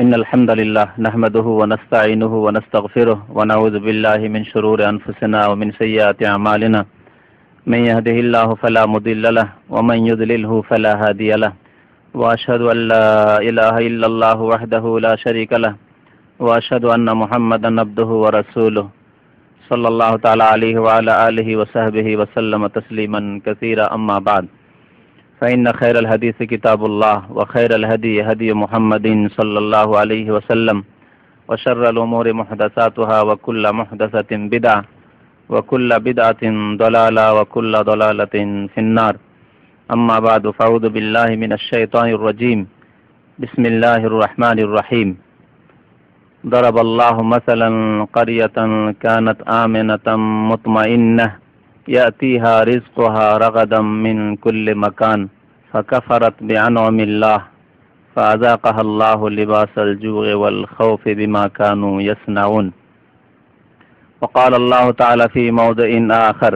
إن الحمد لله نحمده ونستعينه ونستغفره ونعوذ بالله من شرور أنفسنا ومن سيئات أعمالنا من يهده الله فلا مضل له ومن يضلله فلا هادي له وأشهد أن لا إله إلا الله وحده لا شريك له وأشهد أن محمدا عبده ورسوله صلى الله تعالى عليه وعلى آله وصحبه وسلم تسليما كثيرا أما بعد فإن خير الحديث كتاب الله وخير الهدي هدي محمد صلى الله عليه وسلم وشر الأمور محدثاتها وكل محدثة بدعة وكل بدعة ضلالة وكل ضلالة في النار أما بعد فأعوذ بالله من الشيطان الرجيم بسم الله الرحمن الرحيم ضرب الله مثلا قرية كانت آمنة مطمئنة يأتيها رزقها رغدا من كل مكان فكفرت بأنعم الله فأذاقها الله لباس الجوع والخوف بما كانوا يصنعون وقال الله تعالى في موضع آخر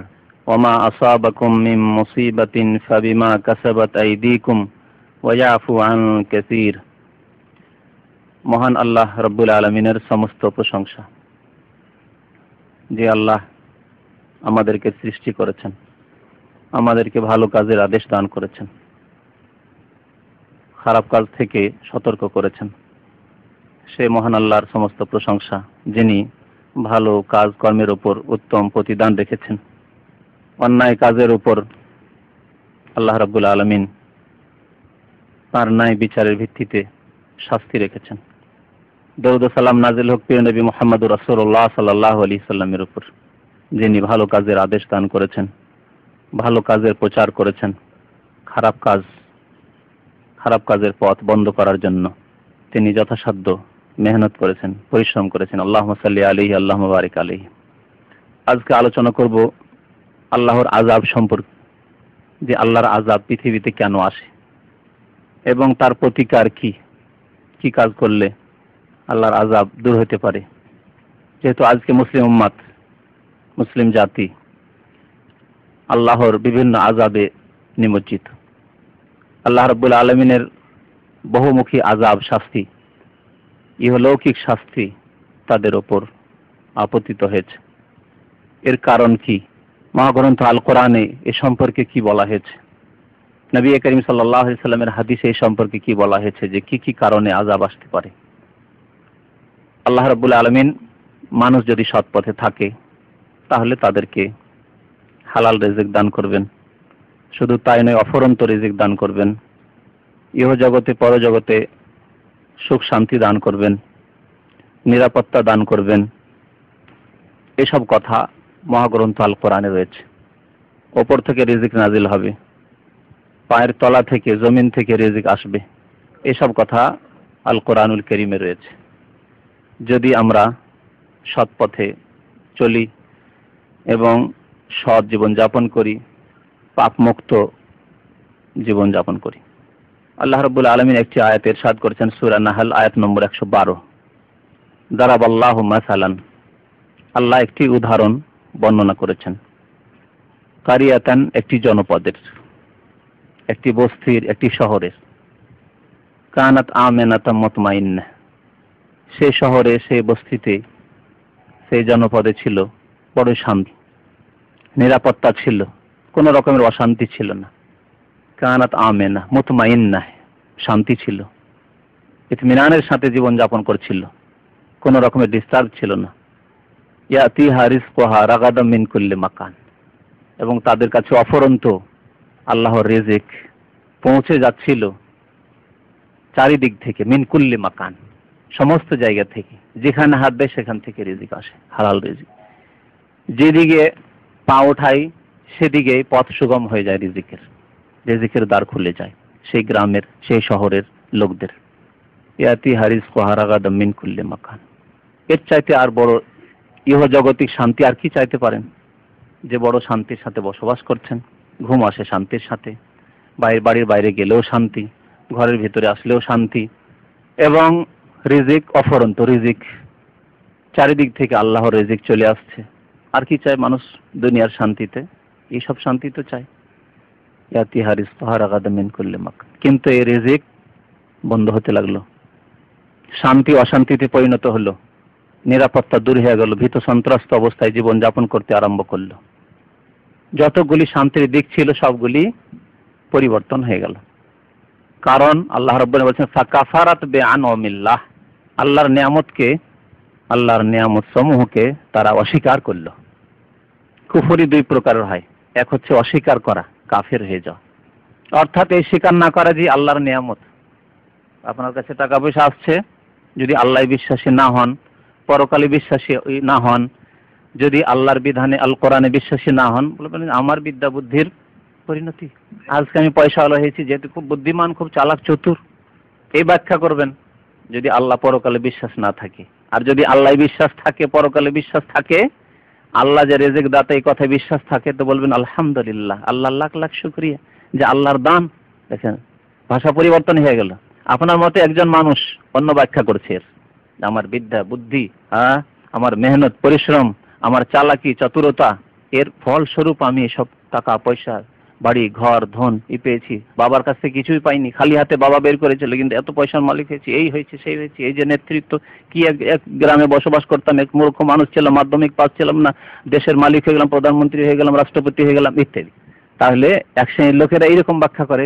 وما أصابكم من مصيبة فبما كسبت أيديكم ويعفو عن كثير মহান আল্লাহ রব্বুল আলামিনের সমস্ত প্রশংসা, যে আল্লাহ আমাদেরকে সৃষ্টি করেছেন, আমাদেরকে ভালো কাজের আদেশ দান করেছেন, খারাপ কাজ থেকে সতর্ক করেছেন। সে মহান আল্লাহর সমস্ত প্রশংসা, যিনি ভালো কাজ কর্মের উপর উত্তম প্রতিদান রেখেছেন, অন্যায় কাজের উপর আল্লাহ রাব্বুল আলামিন তার ন্যায় বিচারের ভিত্তিতে শাস্তি রেখেছেন। দরুদ ও সালাম নাজিল হোক প্রিয় নবী মুহাম্মদুর রাসূলুল্লাহ সাল্লাল্লাহু আলাইহি সাল্লামের উপর, যিনি ভালো কাজের আদেশ দান করেছেন, ভালো কাজের প্রচার করেছেন, খারাপ কাজের পথ বন্ধ করার জন্য তিনি যথাসাধ্য মেহনত করেছেন, পরিশ্রম করেছেন। আল্লাহুম্মা সাল্লি আলাইহি আল্লাহুম্মা বারিক আলাইহি। আজকে আলোচনা করব আল্লাহর আযাব সম্পর্কে, যে আল্লাহর আযাব পৃথিবীতে কেন আসে এবং তার প্রতিকার কি কাজ করলে আল্লাহর আযাব দূর হতে পারে। যেহেতু আজকে মুসলিম উম্মাত, মুসলিম জাতি আল্লাহর বিভিন্ন আযাবে নিমজ্জিত। আল্লাহ রাব্বুল আলামিনের বহুমুখী আযাব, শাস্তি, ইহলৌকিক শাস্তি তাদের ওপর আপতিত হয়েছে। এর কারণ কি? মহাগ্রন্থ আল কোরআনে এ সম্পর্কে কি বলা হয়েছে? নবী করিম সাল্লাল্লাহু আলাইহি সাল্লামের হাদিসে এই সম্পর্কে কি বলা হয়েছে, যে কি কারণে আযাব আসতে পারে। আল্লাহ রাব্বুল আলামিন মানুষ যদি সৎ পথে থাকে তাহলে তাদেরকে হালাল রিজিক দান করবেন। শুধু তাই নয়, অফুরন্ত রিজিক দান করবেন, ইহজগতে পরজগতে সুখ শান্তি দান করবেন, নিরাপত্তা দান করবেন। এসব কথা মহাগ্রন্থ আল কোরআনে রয়েছে। ওপর থেকে রিজিক নাজিল হবে, পায়ের তলা থেকে, জমিন থেকে রিজিক আসবে, এসব কথা আল কোরআনুল কারীমে রয়েছে। যদি আমরা সৎ পথে চলি এবং সৎ জীবন যাপন করি, পাপ মুক্ত জীবন যাপন করি। আল্লাহ রাব্বুল আলামিন একটি আয়াতে ইরশাদ করেছেন, সূরা নাহল আয়াত নম্বর 112, দারাবাল্লাহু মাসালান। আল্লাহ একটি উদাহরণ বর্ণনা করেছেন, কারিয়াতান, একটি জনপদের, একটি বস্তির, একটি শহরের, কানাত আমিনাতাম মুতমাইন্নাহ, সেই শহরে, সেই বস্তিতে, সেই জনপদে ছিল বড় শান্তি, নিরাপত্তা ছিল, কোন রকমের অশান্তি ছিল না। কানাত আমিনা মুতমাইন্নাহ, শান্তি ছিল, ইতমিনানের সাথে জীবন যাপন করছিল, কোন রকমের ডিস্টার্ব ছিল না। ইয়াতিহা রিজকুহা রাগাদাম মিন কুল্লি মাকান, এবং তাদের কাছে অফুরন্ত আল্লাহর রিজিক পৌঁছে যাচ্ছিল চারিদিক থেকে, মিন কুল্লি মাকান, সমস্ত জায়গা থেকে, যেখানে হাত দেয় সেখান থেকে রিজিক আসে, হালাল রিজিক। যেদিকে পা ওঠাই সেদিকে পথ সুগম হয়ে যায়, রিজিকের দ্বার খুলে যায় সেই গ্রামের, সেই শহরের লোকদের। ইয়াতিহা রিজকুহা রাগাদাম মিন কুল্লি মাকান। এর চাইতে আর বড় ইহজগতিক শান্তি আর কি চাইতে পারেন? যে বড় শান্তির সাথে বসবাস করছেন, ঘুম আসে শান্তির সাথে, বাড়ির বাইরে গেলেও শান্তি, ঘরের ভিতরে আসলেও শান্তি, এবং রিজিক অফুরন্ত রিজিক, চারিদিক থেকে আল্লাহর রিজিক চলে আসছে। আর কি চায় মানুষ দুনিয়ার শান্তিতে? এইসব শান্তি তো চায়। ইয়াতিহা রিজকুহা রাগাদাম মিন কুল্লি মাকান। কিন্তু এই রিজিক বন্ধ হতে লাগলো। শান্তি অশান্তিতে পরিণত হলো, নিরাপত্তা দূর হয়ে গেল, ভীত সন্ত্রস্ত অবস্থায় জীবন যাপন করতে আরম্ভ করলো। যতগুলি শান্তির দিক ছিল সবগুলি পরিবর্তন হয়ে গেল। কারণ আল্লাহ রাব্বুল বলছেন ফাকাফারাত বিআনউমিল্লাহ, আল্লাহর নিয়ামত সমূহকে তারা অস্বীকার করলো। কুফরি দুই প্রকারের হয়, এক হচ্ছে অস্বীকার করা, কাফের হয়ে যাওয়া, অর্থাৎ এই স্বীকার না করা যে আল্লাহর নিয়ামত। আপনার কাছে টাকা পয়সা আসছে, যদি আল্লাহ বিশ্বাসী না হন, পরকালে বিশ্বাসী না হন, যদি আল্লাহর বিধানে আল কোরআনে বিশ্বাসী না হন, বলবেন আমার বিদ্যা বুদ্ধির পরিণতি, আজকে আমি পয়সাওয়ালা হয়েছি যেহেতু খুব বুদ্ধিমান, খুব চালাক চতুর, এই ব্যাখ্যা করবেন যদি আল্লাহ পরকালে বিশ্বাস না থাকে। আর যদি আল্লাহ বিশ্বাস থাকে, পরকালে বিশ্বাস থাকে, আল্লাহ যে রেজেক দাতা এই কথায় বিশ্বাস থাকে, তো বলবেন আলহামদুলিল্লাহ, আল্লাহ লাখ লাখ শুকরিয়া যে আল্লাহর দান। দেখেন ভাষা পরিবর্তন হয়ে গেল। আপনার মতে একজন মানুষ অন্য ব্যাখ্যা করছে, আমার বিদ্যা বুদ্ধি, আমার মেহনত পরিশ্রম, আমার চালাকি চতুরতা, এর ফলস্বরূপ আমি সব টাকা পয়সা বাড়ি ঘর ধন পেয়েছি, বাবার কাছ থেকে কিছুই পাইনি, খালি হাতে বাবা বের করেছিল, কিন্তু এত পয়সার মালিক হয়েছি, এই হয়েছে সেই হয়েছে, এই যে নেতৃত্ব, কি এক গ্রামে বসবাস করতাম, এক মূর্খ মানুষ ছিলাম, মাধ্যমিক পাস ছিলাম না, দেশের মালিক হয়ে গেলাম, প্রধানমন্ত্রী হয়ে গেলাম, রাষ্ট্রপতি হয়ে গেলাম ইত্যাদি। তাহলে এক শ্রেণীর লোকেরা এইরকম ব্যাখ্যা করে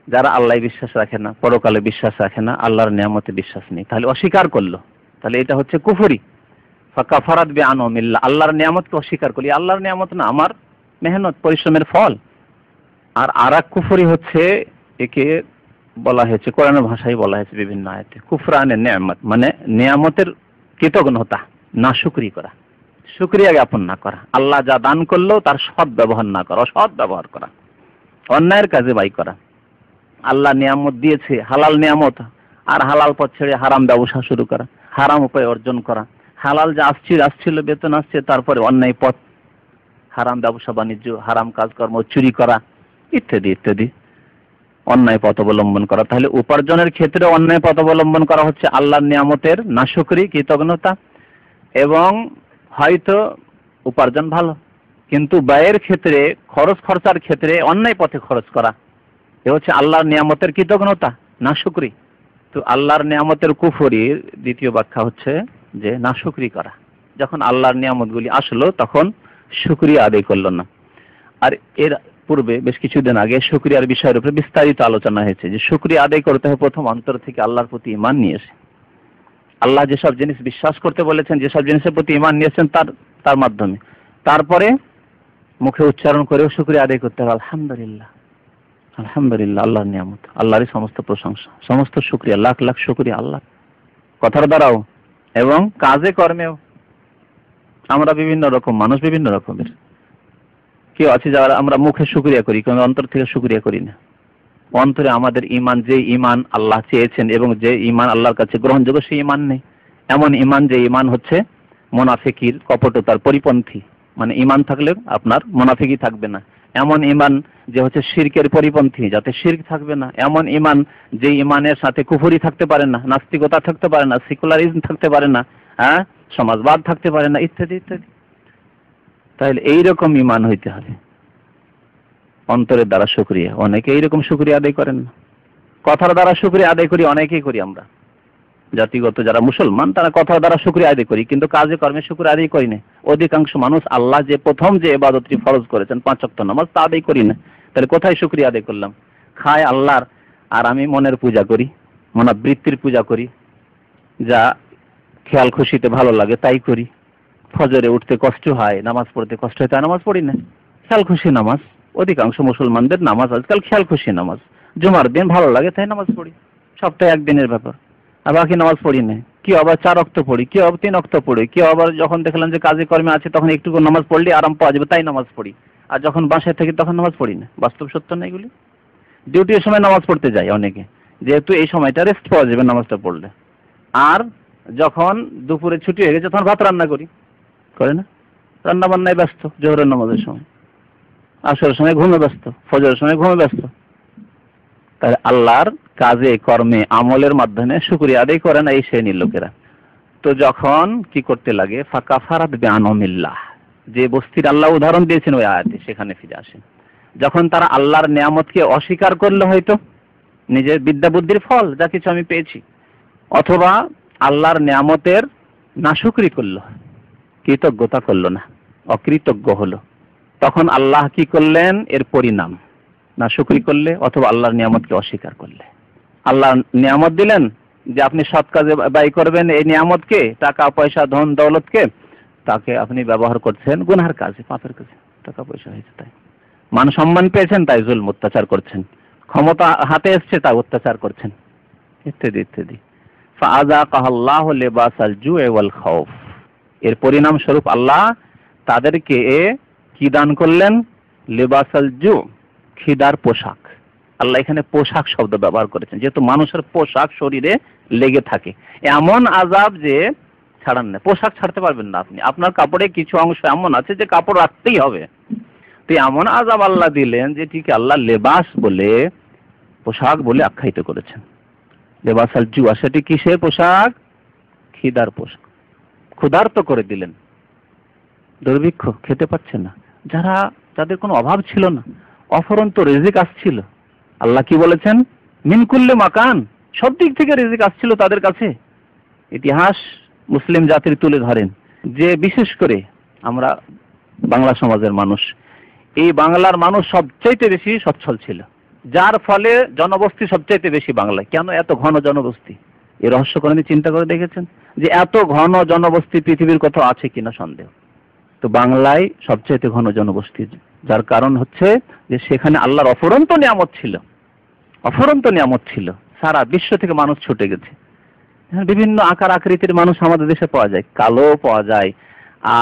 যারা আল্লাহ বিশ্বাস রাখে না, পরকালে বিশ্বাস রাখে না, আল্লাহর নিয়ামতে বিশ্বাস নেই, তাহলে অস্বীকার করলো, তাহলে এটা হচ্ছে কুফরি। ফাকাফারাত বিআনউমিল্লাহ, আল্লাহর নিয়ামতকে অস্বীকার করি, আল্লাহর নিয়ামত না, আমার মেহনত পরিশ্রমের ফল। আর আরেক কুফরি হচ্ছে, একে বলা হয়েছে কোরআনের ভাষায় বলা হয়েছে বিভিন্ন আয়াতে কুফরানে নিয়ামত, মানে নিয়ামতের কৃতজ্ঞতা না শুকরি করা, শুকরিয়া জ্ঞাপন না করা, আল্লাহ যা দান করলো তার সৎ ব্যবহার না করা, অসৎ ব্যবহার করা, অন্যায়ের কাজে ব্যয় করা। আল্লাহ নিয়ামত দিয়েছে, হালাল নিয়ামত, আর হালাল পথ ছেড়ে হারাম ব্যবসা শুরু করা, হারাম উপায় অর্জন করা, হালাল যা আসছিল বেতন আসছে, তারপরে অন্যায় পথ, হারাম ব্যবসা বাণিজ্য, হারাম কাজকর্ম, চুরি করা ইত্যাদি ইত্যাদি, অন্যায় পথ অবলম্বন করা। তাহলে উপার্জনের ক্ষেত্রে অন্যায় পথ অবলম্বন করা হচ্ছে আল্লাহর নিয়ামতের নাশুকরি, কৃতজ্ঞতা, এবং হয়তো উপার্জন ভালো, কিন্তু ব্যয়ের ক্ষেত্রে, খরচার ক্ষেত্রে অন্যায় পথে খরচ করা, এ হচ্ছে আল্লাহর নিয়ামতের কৃতজ্ঞতা, নাশুকরি। তো আল্লাহর নিয়ামতের কুফরির দ্বিতীয় ব্যাখ্যা হচ্ছে যে নাশুকরি করা, যখন আল্লাহর নিয়ামতগুলি আসলো তখন শুকরিয়া আদায় করলো না। আর এর পূর্বে বেশ কিছুদিন আগে শুকরিয়ার বিষয়ের উপরে বিস্তারিত আলোচনা হয়েছে যে শুকরিয়া আদায় করতে হবে প্রথম অন্তর থেকে আল্লাহর প্রতি ঈমান নিয়ে এসে। আল্লাহ যেসব জিনিস বিশ্বাস করতে বলেছেন, যেসব জিনিসের প্রতি ঈমান নিয়েছেন তার মাধ্যমে, তারপরে মুখে উচ্চারণ করেও শুকরিয়া আদায় করতে হবে, আলহামদুলিল্লাহ আলহামদুলিল্লাহ, আল্লাহর নিয়ামত, আল্লাহরই সমস্ত প্রশংসা, সমস্ত শুকরিয়া, লাখ লাখ শুকরিয়া আল্লাহ, কথার দ্বারাও এবং কাজে কর্মেও। আমরা বিভিন্ন রকম মানুষ, বিভিন্ন রকমের, কেউ আছে যারা আমরা মুখে শুকরিয়া করি কিন্তু অন্তর থেকে শুকরিয়া করি না। অন্তরে আমাদের ঈমান, যে ঈমান আল্লাহ চেয়েছেন এবং যে ঈমান আল্লাহর কাছে গ্রহণযোগ্য, সেই ঈমান নেই। এমন ঈমান যে ঈমান হচ্ছে মুনাফিকির, কপটতার পরিপন্থী, মানে ঈমান থাকলে আপনার মুনাফিকি থাকবে না। এমন ঈমান যে হচ্ছে শিরকের পরিপন্থী, যাতে শিরক থাকবে না। এমন ঈমান যে ঈমানের সাথে কুফরি থাকতে পারে না, নাস্তিকতা থাকতে পারে না, সেকুলারিজম থাকতে পারে না, সমাজবাদ থাকতে পারে না, ইত্যাদি ইত্যাদি। তাহলে এইরকম ঈমান হইতে হবে, অন্তরের দ্বারা শুকরিয়া। অনেকে এইরকম শুকরিয়া আদায় করেন না, কথার দ্বারা শুকরিয়া আদায় করি, অনেকেই করি আমরা। জাতিগত যারা মুসলমান তারা কথার দ্বারা শুকরিয়া আদায় করি, কিন্তু কাজে কর্মে শুকরিয়া আদায় করি না। অধিকাংশ মানুষ আল্লাহ যে প্রথম যে ইবাদতটি ফরজ করেছেন 5 ওয়াক্ত নামাজ, তা আদায় করি না। তাহলে কোথায় শুকরিয়া আদায় করলাম? খায় আল্লাহর, আর আমি মনের পূজা করি, মনোবৃত্তির পূজা করি, যা খেয়াল খুশিতে ভালো লাগে তাই করি। ফজরে উঠতে কষ্ট হয়, নামাজ পড়তে কষ্ট হয়, তাই নামাজ পড়ি না। খেয়াল খুশি নামাজ, অধিকাংশ মুসলমানদের নামাজ আজকাল খেয়াল খুশি নামাজ। জুমার দিন ভালো লাগে তাই নামাজ পড়ি, সপ্তাহে একদিনের ব্যাপার, আর বাকি নামাজ পড়ি না। কেউ আবার 4 ওয়াক্ত পড়ি, কেউ আবার 3 ওয়াক্ত পড়ি, কেউ আবার যখন দেখলাম যে কাজে কর্মে আছে তখন একটু নামাজ পড়লে আরাম পাওয়া যাবে তাই নামাজ পড়ি, আর যখন বাসায় থাকি তখন নামাজ পড়ি না। বাস্তব সত্য না এগুলি? ডিউটির সময় নামাজ পড়তে যায় অনেকে, যেহেতু এই সময়টা রেস্ট পাওয়া যাবে নামাজটা পড়লে। আর যখন দুপুরে ছুটি হয়ে গেছে তখন ভাত রান্না করি, করে না? রান্না বান্নায় ব্যস্ত, জোহরের নামাজের সময়, আসরের সময় ঘুমে ব্যস্ত, ফজরের সময় ঘুমে ব্যস্ত। তাহলে আল্লাহর কাজে কর্মে আমলের মাধ্যমে শুকরিয়া আদায় করে না এই শ্রেণীর লোকেরা। তো যখন কি করতে লাগে, ফাকাফারাত বিআনউমিল্লাহ, যে বস্তির আল্লাহ উদাহরণ দিয়েছেন ওই আয়াতে, সেখানে ফিরে আসেন। যখন তারা আল্লাহর নিয়ামতকে অস্বীকার করলো, হয়তো নিজের বিদ্যা বুদ্ধির ফল যা কিছু আমি পেয়েছি, অথবা আল্লাহর নিয়ামতের নাশুকরি করলো, কৃতজ্ঞতা করলো না, অকৃতজ্ঞ হলো, তখন আল্লাহ কি করলেন? এর পরিণাম, নাশুকরি করলে অথবা আল্লাহর নিয়ামতকে অস্বীকার করলে। আল্লাহ নিয়ামত দিলেন যে আপনি সৎ কাজে ব্যয় করবেন, এই নিয়ামতকে, টাকা পয়সা ধন দৌলতকে, তাকে আপনি ব্যবহার করছেন গুনাহের কাজে, পাপের কাজে। টাকা পয়সা হয়েছে তাই, মান সম্মান পেয়েছেন তাই জুলম অত্যাচার করছেন, ক্ষমতা হাতে এসছে তাই অত্যাচার করছেন, ইত্যাদি ইত্যাদি। ফাআযাকাহুল্লাহু লিবাসাল জু'i ওয়াল খাউফ, এর পরিণাম স্বরূপ আল্লাহ তাদেরকে কি দান করলেন? লিবাসাল জু, খিদার পোশাক। আল্লাহ এখানে পোশাক শব্দ ব্যবহার করেছেন, যেহেতু মানুষের পোশাক শরীরে লেগে থাকে, এমন আযাব যে ছাড়ান না, পোশাক ছাড়তে পারবেন না আপনি, আপনার কাপড়ে কিছু অংশ এমন আছে যে কাপড় রাখতেই হবে, তো এমন আযাব আল্লাহ দিলেন যেটিকে আল্লাহ লেবাস বলে, পোশাক বলে আখ্যায়িত করেছেন। লেবাসাল জু, আর সেটি কিসের পোশাক? খিদার পোশাক। ক্ষুধার্ত করে দিলেন, দুর্ভিক্ষ, খেতে পাচ্ছে না, যাদের কোনো অভাব ছিল না, অফুরন্ত রিজিক আসছিল। আল্লাহ কি বলেছেন? মিন কুল্লি মাকান, সব দিক থেকে রিজিক আসছিল তাদের কাছে। ইতিহাস মুসলিম জাতির তুলে ধরেন যে বিশেষ করে আমরা বাংলা সমাজের মানুষ, এই বাংলার মানুষ সবচাইতে বেশি সচ্ছল ছিল, যার ফলে জনবস্তি সবচাইতে বেশি বাংলায়। কেন এত ঘন জনবস্তি? এই রহস্য করে চিন্তা করে দেখেছেন যে এত ঘন জনবস্তি পৃথিবীর কোথাও আছে কিনা সন্দেহ। তো বাংলায় সবচাইতে ঘন জনবস্তি, যার কারণ হচ্ছে যে সেখানে আল্লাহর অফুরন্ত নিয়ামত ছিল, অফুরন্ত নিয়ামত ছিল। সারা বিশ্ব থেকে মানুষ ছুটে গেছে। বিভিন্ন আকার আকৃতির মানুষ আমাদের দেশে পাওয়া যায়, কালো পাওয়া যায়,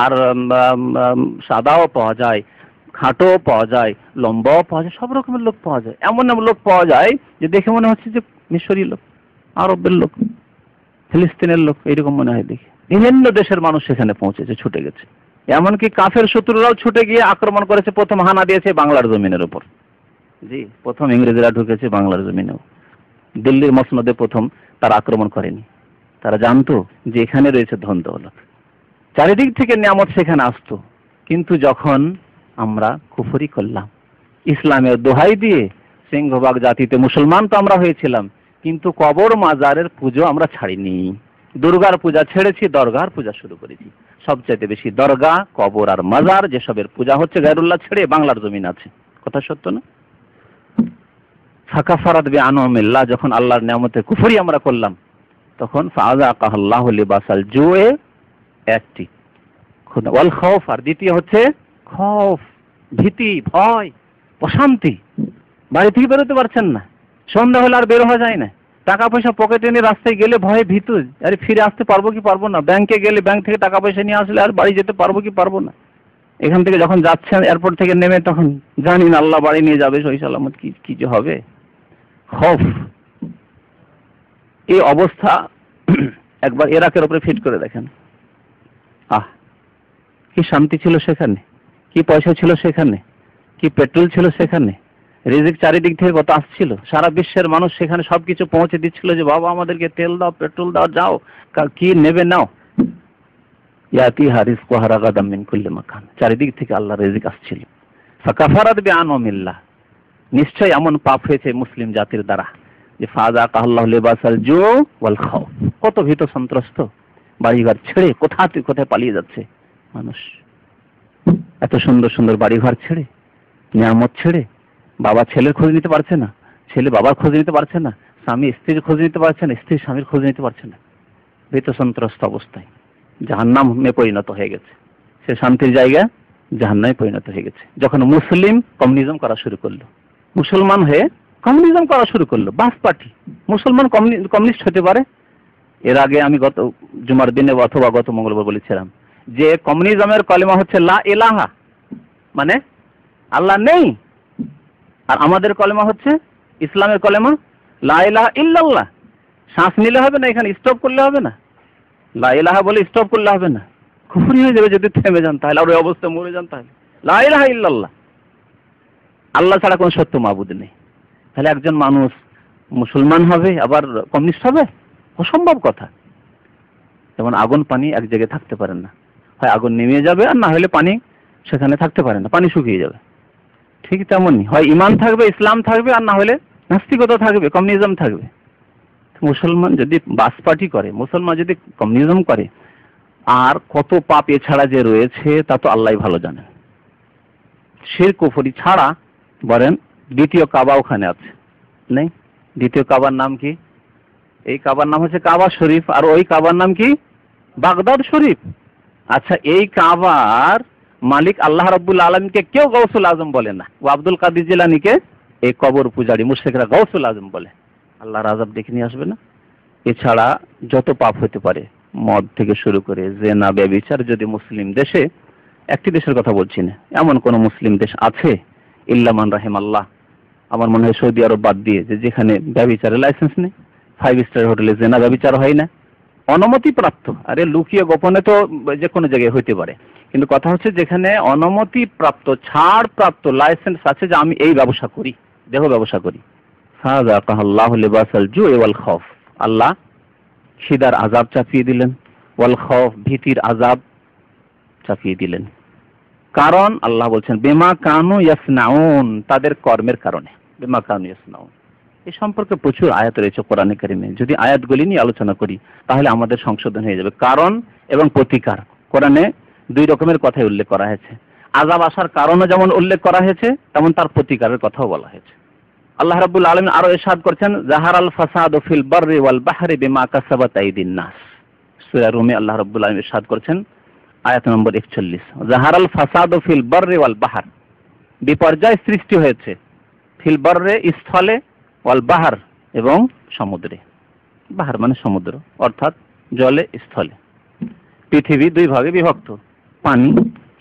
আর সাদাও পাওয়া যায়, খাটো পাওয়া যায়, লম্বাও পাওয়া যায়, সব রকমের লোক পাওয়া যায়। এমন এমন লোক পাওয়া যায় যে দেখে মনে হচ্ছে যে মিশরী লোক, আরবের লোক, ফিলিস্তিনের লোক, এইরকম মনে হয় দেখে। বিভিন্ন দেশের মানুষ সেখানে পৌঁছেছে, ছুটে গেছে। এমনকি কাফের শত্রুরাও ছুটে গিয়ে আক্রমণ করেছে, প্রথম হানা দিয়েছে বাংলার জমিনের উপর। জি, প্রথম ইংরেজরা ঢুকেছে বাংলার জমিনেও। দিল্লির মসনদে প্রথম তারা আক্রমণ করেনি, তারা জানতো যে এখানে রয়েছে ধন দৌলত, চারিদিক থেকে নিয়ামত সেখানে আসতো। কিন্তু যখন আমরা কুফরি করলাম, ইসলামের দোহাই দিয়ে সিংহভাগ জাতিতে মুসলমান তো আমরা হয়েছিলাম, কিন্তু কবর মাজারের পুজো আমরা ছাড়িনি। দুর্গার পূজা ছেড়েছি, দরগার পূজা শুরু করেছি। সবচাইতে বেশি দরগা, কবর আর মাজার যেসবের পূজা হচ্ছে গায়রুল্লাহ ছেড়ে বাংলার জমিন আছে। কথা সত্য না? ফাকাফারাত বিআনউমিল্লাহ, যখন আল্লাহর নিয়ামতে কুফরি আমরা করলাম, তখন ফাআযাকাহুল্লাহু লিবাসাল জু'i, একটি ওয়াল খাউফ, আর দ্বিতীয় হচ্ছে খৌফ, ভীতি, ভয়, অশান্তি। বাড়ি থেকে বেরোতে পারছেন না, সন্ধ্যা হলে আর বের হওয়া যায় না, টাকা পয়সা পকেটে নিয়ে রাস্তায় গেলে ভয়ে ভীতু, আরে ফিরে আসতে পারবো কি পারবো না, ব্যাংকে গেলে ব্যাংক থেকে টাকা পয়সা নিয়ে আসলে আর বাড়ি যেতে পারবো কি পারবো না। এখান থেকে যখন যাচ্ছেন এয়ারপোর্ট থেকে নেমে, তখন জানি না আল্লাহ বাড়ি নিয়ে যাবে সহি সালামত, কি যে হবে। খৌফ, এই অবস্থা একবার ইরাকের উপরে ফিট করে দেখেন। কি শান্তি ছিল সেখানে, কি পয়সা ছিল সেখানে, কি পেট্রোল ছিল সেখানে, রিজিক চারিদিক থেকে কত আসছিল, সারা বিশ্বের মানুষ সেখানে সবকিছু পৌঁছে দিচ্ছিল যে বাবা আমাদেরকে তেল দাও, পেট্রোল দাও, যাও কি নেবে নাও। ইয়াতিহা রিজকুহা রাগাদাম মিন কুল্লি মাকান, চারিদিক থেকে আল্লাহর রিজিক আসছিল। ফাকাফারাত বিআনউমিল্লাহ, নিশ্চয় এমন পাপ হয়েছে মুসলিম জাতির দ্বারা যে ফাযাকাহুল্লাহু লিবাসাল জু' ওয়াল খাউফ। কত ভীত সন্ত্রস্ত, বাড়িঘর ছেড়ে কোথায় পালিয়ে যাচ্ছে মানুষ। এত সুন্দর সুন্দর বাড়িঘর ছেড়ে, নিয়ামত ছেড়ে, বাবা ছেলের খোঁজ নিতে পারছে না, ছেলে বাবার খোঁজ নিতে পারছে না, স্বামী স্ত্রীর খোঁজ নিতে পারছে না, স্ত্রী স্বামীর খোঁজ নিতে পারছে না। ভীত সন্ত্রস্ত অবস্থায় জাহান্নামে পরিণত হয়ে গেছে, সে শান্তির জায়গা জাহান্নামে পরিণত হয়ে গেছে। যখন মুসলিম কমিউনিজম করা শুরু করলো, মুসলমান হয়ে কমিউনিজম করা শুরু করলো, বাস পার্টি, মুসলমান কমিউনিস্ট হতে পারে। এর আগে আমি গত জুমার দিনে অথবা গত মঙ্গলবার বলেছিলাম যে কমিউনিজমের কলেমা হচ্ছে লা ইলাহা, মানে আল্লাহ নেই। আর আমাদের কলেমা হচ্ছে, ইসলামের কলেমা লা ইলাহা ইল্লাল্লাহ। শ্বাস নিলে হবে না, এখানে স্টপ করলে হবে না, লা ইলাহা বলে স্টপ করলে হবে না, কুফরি হয়ে যাবে যদি থেমে যান, তাহলে আর ওই অবস্থায় মরে যান। তাহলে লা ইলাহা ইল্লাল্লাহ, আল্লাহ ছাড়া কোনো সত্য মাবুদ নেই। তাহলে একজন মানুষ মুসলমান হবে আবার কমিউনিস্ট হবে? অসম্ভব কথা। যেমন আগুন পানি এক জায়গায় থাকতে পারে না, হয় আগুন নেমে যাবে আর না হলে পানি সেখানে থাকতে পারে না, পানি শুকিয়ে যাবে। ঠিক তেমনই হয় ইমান থাকবে, ইসলাম থাকবে, আর না হলে নাস্তিকতা থাকবে, কমিউনিজম থাকবে। মুসলমান যদি বাসপার্টি করে, মুসলমান যদি কমিউনিজম করে, আর কত পাপ এছাড়া যে রয়েছে তা তো আল্লাহ ভালো জানেন। শিরক কুফরি ছাড়া বলেন দ্বিতীয় কাবা ওখানে আছে, নেই? দ্বিতীয় কাবার নাম কি? এই কাবার নাম হচ্ছে কাবা শরীফ, আর ওই কাবার নাম কি? বাগদাদ শরীফ। আচ্ছা, এই কাবার মালিক আল্লাহ রাব্বুল আলামিনকে কেউ গাউসুল আজম বলে না, ও আব্দুল কাদের জিলানীকে এই কবর পূজারী মুশরিকরা গাউসুল আজম বলে। আল্লাহর আযাব ডেকে নিয়ে আসবে না? এছাড়া যত পাপ হতে পারে, মদ থেকে শুরু করে জেনা, ব্যভিচার, যদি মুসলিম দেশে, একটি দেশের কথা বলছি না, এমন কোন মুসলিম দেশ আছে ইল্লা মান রাহিমাল্লাহ, আমার মনে হয় সৌদি আরব বাদ দিয়ে, যেখানে ব্যভিচারের লাইসেন্স নেই, 5 স্টার হোটেলে জেনা ব্যভিচার হয় না, অনুমতি প্রাপ্ত। আরে লুকিয়ে গোপনে তো যে কোনো জায়গায় হইতে পারে, কিন্তু কথা হচ্ছে যেখানে অনুমতি প্রাপ্ত, ছাড় প্রাপ্ত, লাইসেন্স আছে যে আমি এই ব্যবসা করি, দেহ ব্যবসা করি, ফাযাকাল্লাহু লিবাসাল জুই ওয়াল খাউফ, আল্লাহ খিদার আযাব চাপিয়ে দিলেন, ওয়াল খাউফ ভীতির আযাব চাপিয়ে দিলেন। কারণ আল্লাহ বলছেন বিমা কানু ইয়াসনাউন, তাদের কর্মের কারণে। বিমা কানু ইয়াসনাউন এই সম্পর্কে প্রচুর আয়াত রয়েছে কোরআনে কারিমে। যদি আয়াতগুলি নিয়ে আলোচনা করি তাহলে আমাদের সংশোধন হয়ে যাবে। কারণ এবং প্রতিকার, কোরআনে 2 রকমের কথাই উল্লেখ করা হয়েছে। আযাব আসার কারণও যেমন উল্লেখ করা হয়েছে, তেমন তার প্রতিকারের কথাও বলা হয়েছে। আল্লাহ রাব্বুল আলামিন আরো ইরশাদ করছেন, জাহারাল ফাসাদু ফিল বাররি ওয়াল বাহরি বিমা কাসাবাত আইদিন নাস। সূরা রুমে আল্লাহ রাব্বুল আলামিন ইরশাদ করছেন আয়াত নম্বর 41, জাহারাল ফাসাদু ফিল বাররি ওয়াল বাহর, বিপর্যয় সৃষ্টি হয়েছে, ফিল বাররে স্থলে, ওয়াল বাহর এবং সমুদ্রে। বাহর মানে সমুদ্র, অর্থাৎ জলে স্থলে। পৃথিবী 2 ভাগে বিভক্ত, পানি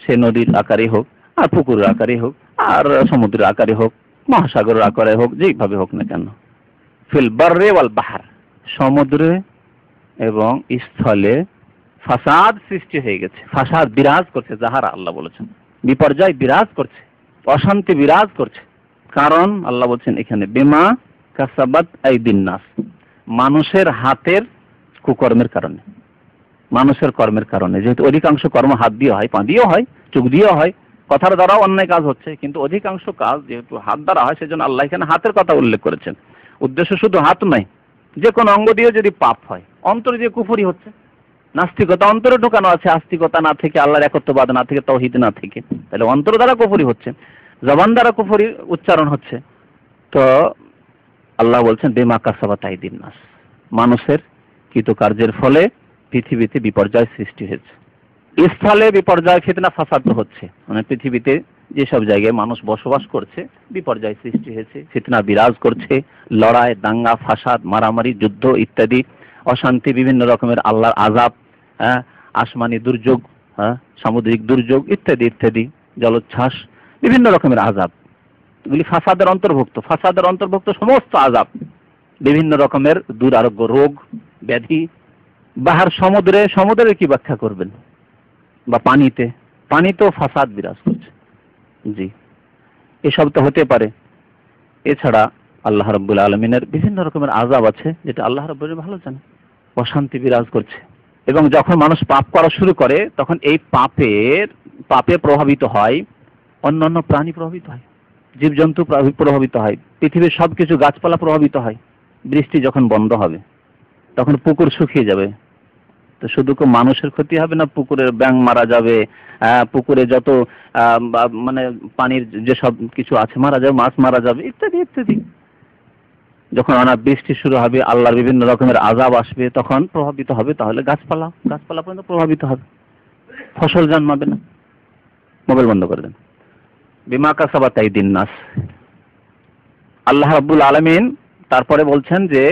সে নদীর আকারে হোক, আর পুকুরের আকারে হোক, আর সমুদ্রের আকারে হোক, মহাসাগরের আকারে হোক, যেভাবে হোক না কেন। ফিল বাররে ওয়াল বাহর, সমুদ্রে এবং স্থলে ফাসাদ সৃষ্টি হয়ে গেছে, ফাসাদ বিরাজ করছে। জাহারা আল্লাহ বলেছেন, বিপর্যয় বিরাজ করছে, অশান্তি বিরাজ করছে। কারণ আল্লাহ বলছেন এখানে বিমা কাসাবাত আইদিন নাস, মানুষের হাতের কুকর্মের কারণে, মানুষের কর্মের কারণে। যেহেতু অধিকাংশ কর্ম হাত দিয়ে হয়, পা দিয়েও হয়, চোখ দিয়েও হয়, কথার দ্বারাও অন্যায় কাজ হচ্ছে, কিন্তু অধিকাংশ কাজ যেহেতু হাত দ্বারা হয়, সেজন্য আল্লাহ এখানে হাতের কথা উল্লেখ করেছেন। উদ্দেশ্য শুধু হাত নয়, যে কোনো অঙ্গ দিয়ে যদি পাপ হয়, অন্তর দিয়ে কুফরি হচ্ছে, নাস্তিকতা অন্তরে ঢোকানো আছে, আস্তিকতা না থেকে, আল্লাহর একত্ববাদ না থেকে, তাওহীদ না থেকে, তাহলে অন্তর দ্বারা কুফরি হচ্ছে, জবান দ্বারা কুফরি উচ্চারণ হচ্ছে। তো আল্লাহ বলছেন বিমা কাসাবাত আইদিন নাস, মানুষের কৃতকার্যের ফলে পৃথিবীতে বিপর্যয় সৃষ্টি হয়েছে। স্থলে বিপর্যয়, ফিতনা ফাসাদ হচ্ছে, মানে পৃথিবীতে যেসব জায়গায় মানুষ বসবাস করছে বিপর্যয় সৃষ্টি হয়েছে, ফিতনা বিরাজ করছে, লড়াই, দাঙ্গা, ফাসাদ, মারামারি, যুদ্ধ ইত্যাদি, অশান্তি, বিভিন্ন রকমের আল্লাহর আযাব, আসমানি দুর্যোগ, সামুদ্রিক দুর্যোগ ইত্যাদি ইত্যাদি, জলোচ্ছ্বাস, বিভিন্ন রকমের আযাব, এগুলি ফাসাদের অন্তর্ভুক্ত। ফাসাদের অন্তর্ভুক্ত সমস্ত আযাব, বিভিন্ন রকমের দুরারোগ্য রোগ ব্যাধি। বাহার সমুদ্রে, সমুদ্রের কি ব্যাখ্যা করবেন? বা পানিতে, পানিতেও ফাসাদ বিরাজ করছে। জি, এসব তো হতে পারে। এছাড়া আল্লাহ রাব্বুল আলামিনের বিভিন্ন রকমের আযাব আছে, যেটা আল্লাহ রাব্বুল আলামিন ভালো জানেন। অশান্তি বিরাজ করছে, এবং যখন মানুষ পাপ করা শুরু করে তখন এই পাপে প্রভাবিত হয় অন্যান্য প্রাণী, প্রভাবিত হয় জীবজন্তু, প্রভাবিত হয় পৃথিবীর সবকিছু, গাছপালা প্রভাবিত হয়। বৃষ্টি যখন বন্ধ হবে তখন পুকুর শুকিয়ে যাবে, তো শুধু মানুষের ক্ষতি হবে না, পুকুরের ব্যাঙ মারা যাবে, পুকুরে যত মানে পানির যেসব কিছু আছে মারা যাবে, মাছ মারা যাবে ইত্যাদি ইত্যাদি। যখন অনাবৃষ্টি শুরু হবে, আল্লাহর বিভিন্ন রকমের আযাব আসবে, তখন প্রভাবিত হবে তাহলে গাছপালা পর্যন্ত প্রভাবিত হবে, ফসল জন্মাবে না। মোবাইল বন্ধ করে দেন। বিমা কাসাবাত আইদিন নাস, আল্লাহ রাব্বুল আলামিন তারপরে বলছেন যে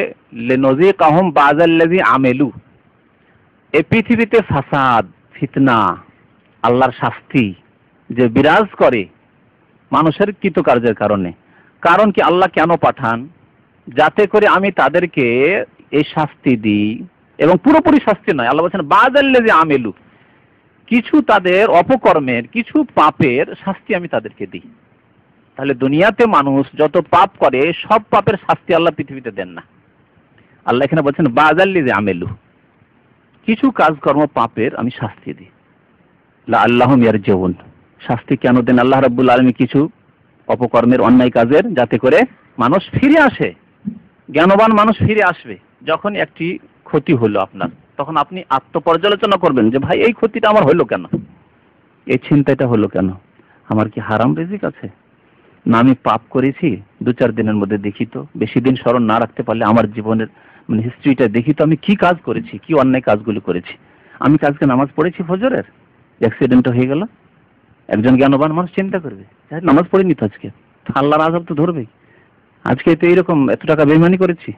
লিনুযীকাহুম বাযাল্লাযী আমিলু, এই পৃথিবীতে ফাসাদ, ফিতনা, আল্লাহর শাস্তি যে বিরাজ করে মানুষের কৃতকার্যের কারণে। কারণ কি, আল্লাহ কেন পাঠান? যাতে করে আমি তাদেরকে এই শাস্তি দিই, এবং পুরোপুরি শাস্তি নয়। আল্লাহ বলছেন বাযাল্লাযী আমিলু, কিছু তাদের অপকর্মের, কিছু পাপের শাস্তি আমি তাদেরকে দিই। তাহলে দুনিয়াতে মানুষ যত পাপ করে সব পাপের শাস্তি আল্লাহ পৃথিবীতে দেন না। আল্লাহ এখানে বলছেন বাযাল্লাযী আমিলু, কিছু কাজকর্ম পাপের আমি শাস্তি দিই। লাআল্লাহুম ইয়ারজিউন, শাস্তি কেন দেন আল্লাহ রাব্বুল আলামিন কিছু অপকর্মের, অন্যায় কাজের? যাতে করে মানুষ ফিরে আসে, জ্ঞানবান মানুষ ফিরে আসবে, যখন একটি ক্ষতি হলো আপনার, তখন আপনি আত্মপর্যালোচনা করবেন যে ভাই এই ক্ষতিটা আমার হলো কেন, এই ছিনতাইটা হলো কেন, আমার কি হারাম রিজিক আছে, না আমি পাপ করেছি। 2-4 দিনের মধ্যে দেখি তো, বেশি দিন স্মরণ না রাখতে পারলে আমার জীবনের হিস্ট্রিটা দেখি তো, আমি কি কাজ করেছি, কি অন্যায় কাজগুলো করেছি। আমি কি আজকে নামাজ পড়েছি ফজরের, অ্যাক্সিডেন্ট হয়ে গেল, একজন জ্ঞানবান মানুষ চিন্তা করবে নামাজ পড়িনি তো আজকে, আল্লাহর আযাব তো ধরবেই। আজকে তো এইরকম এত টাকা বেইমানি করেছি,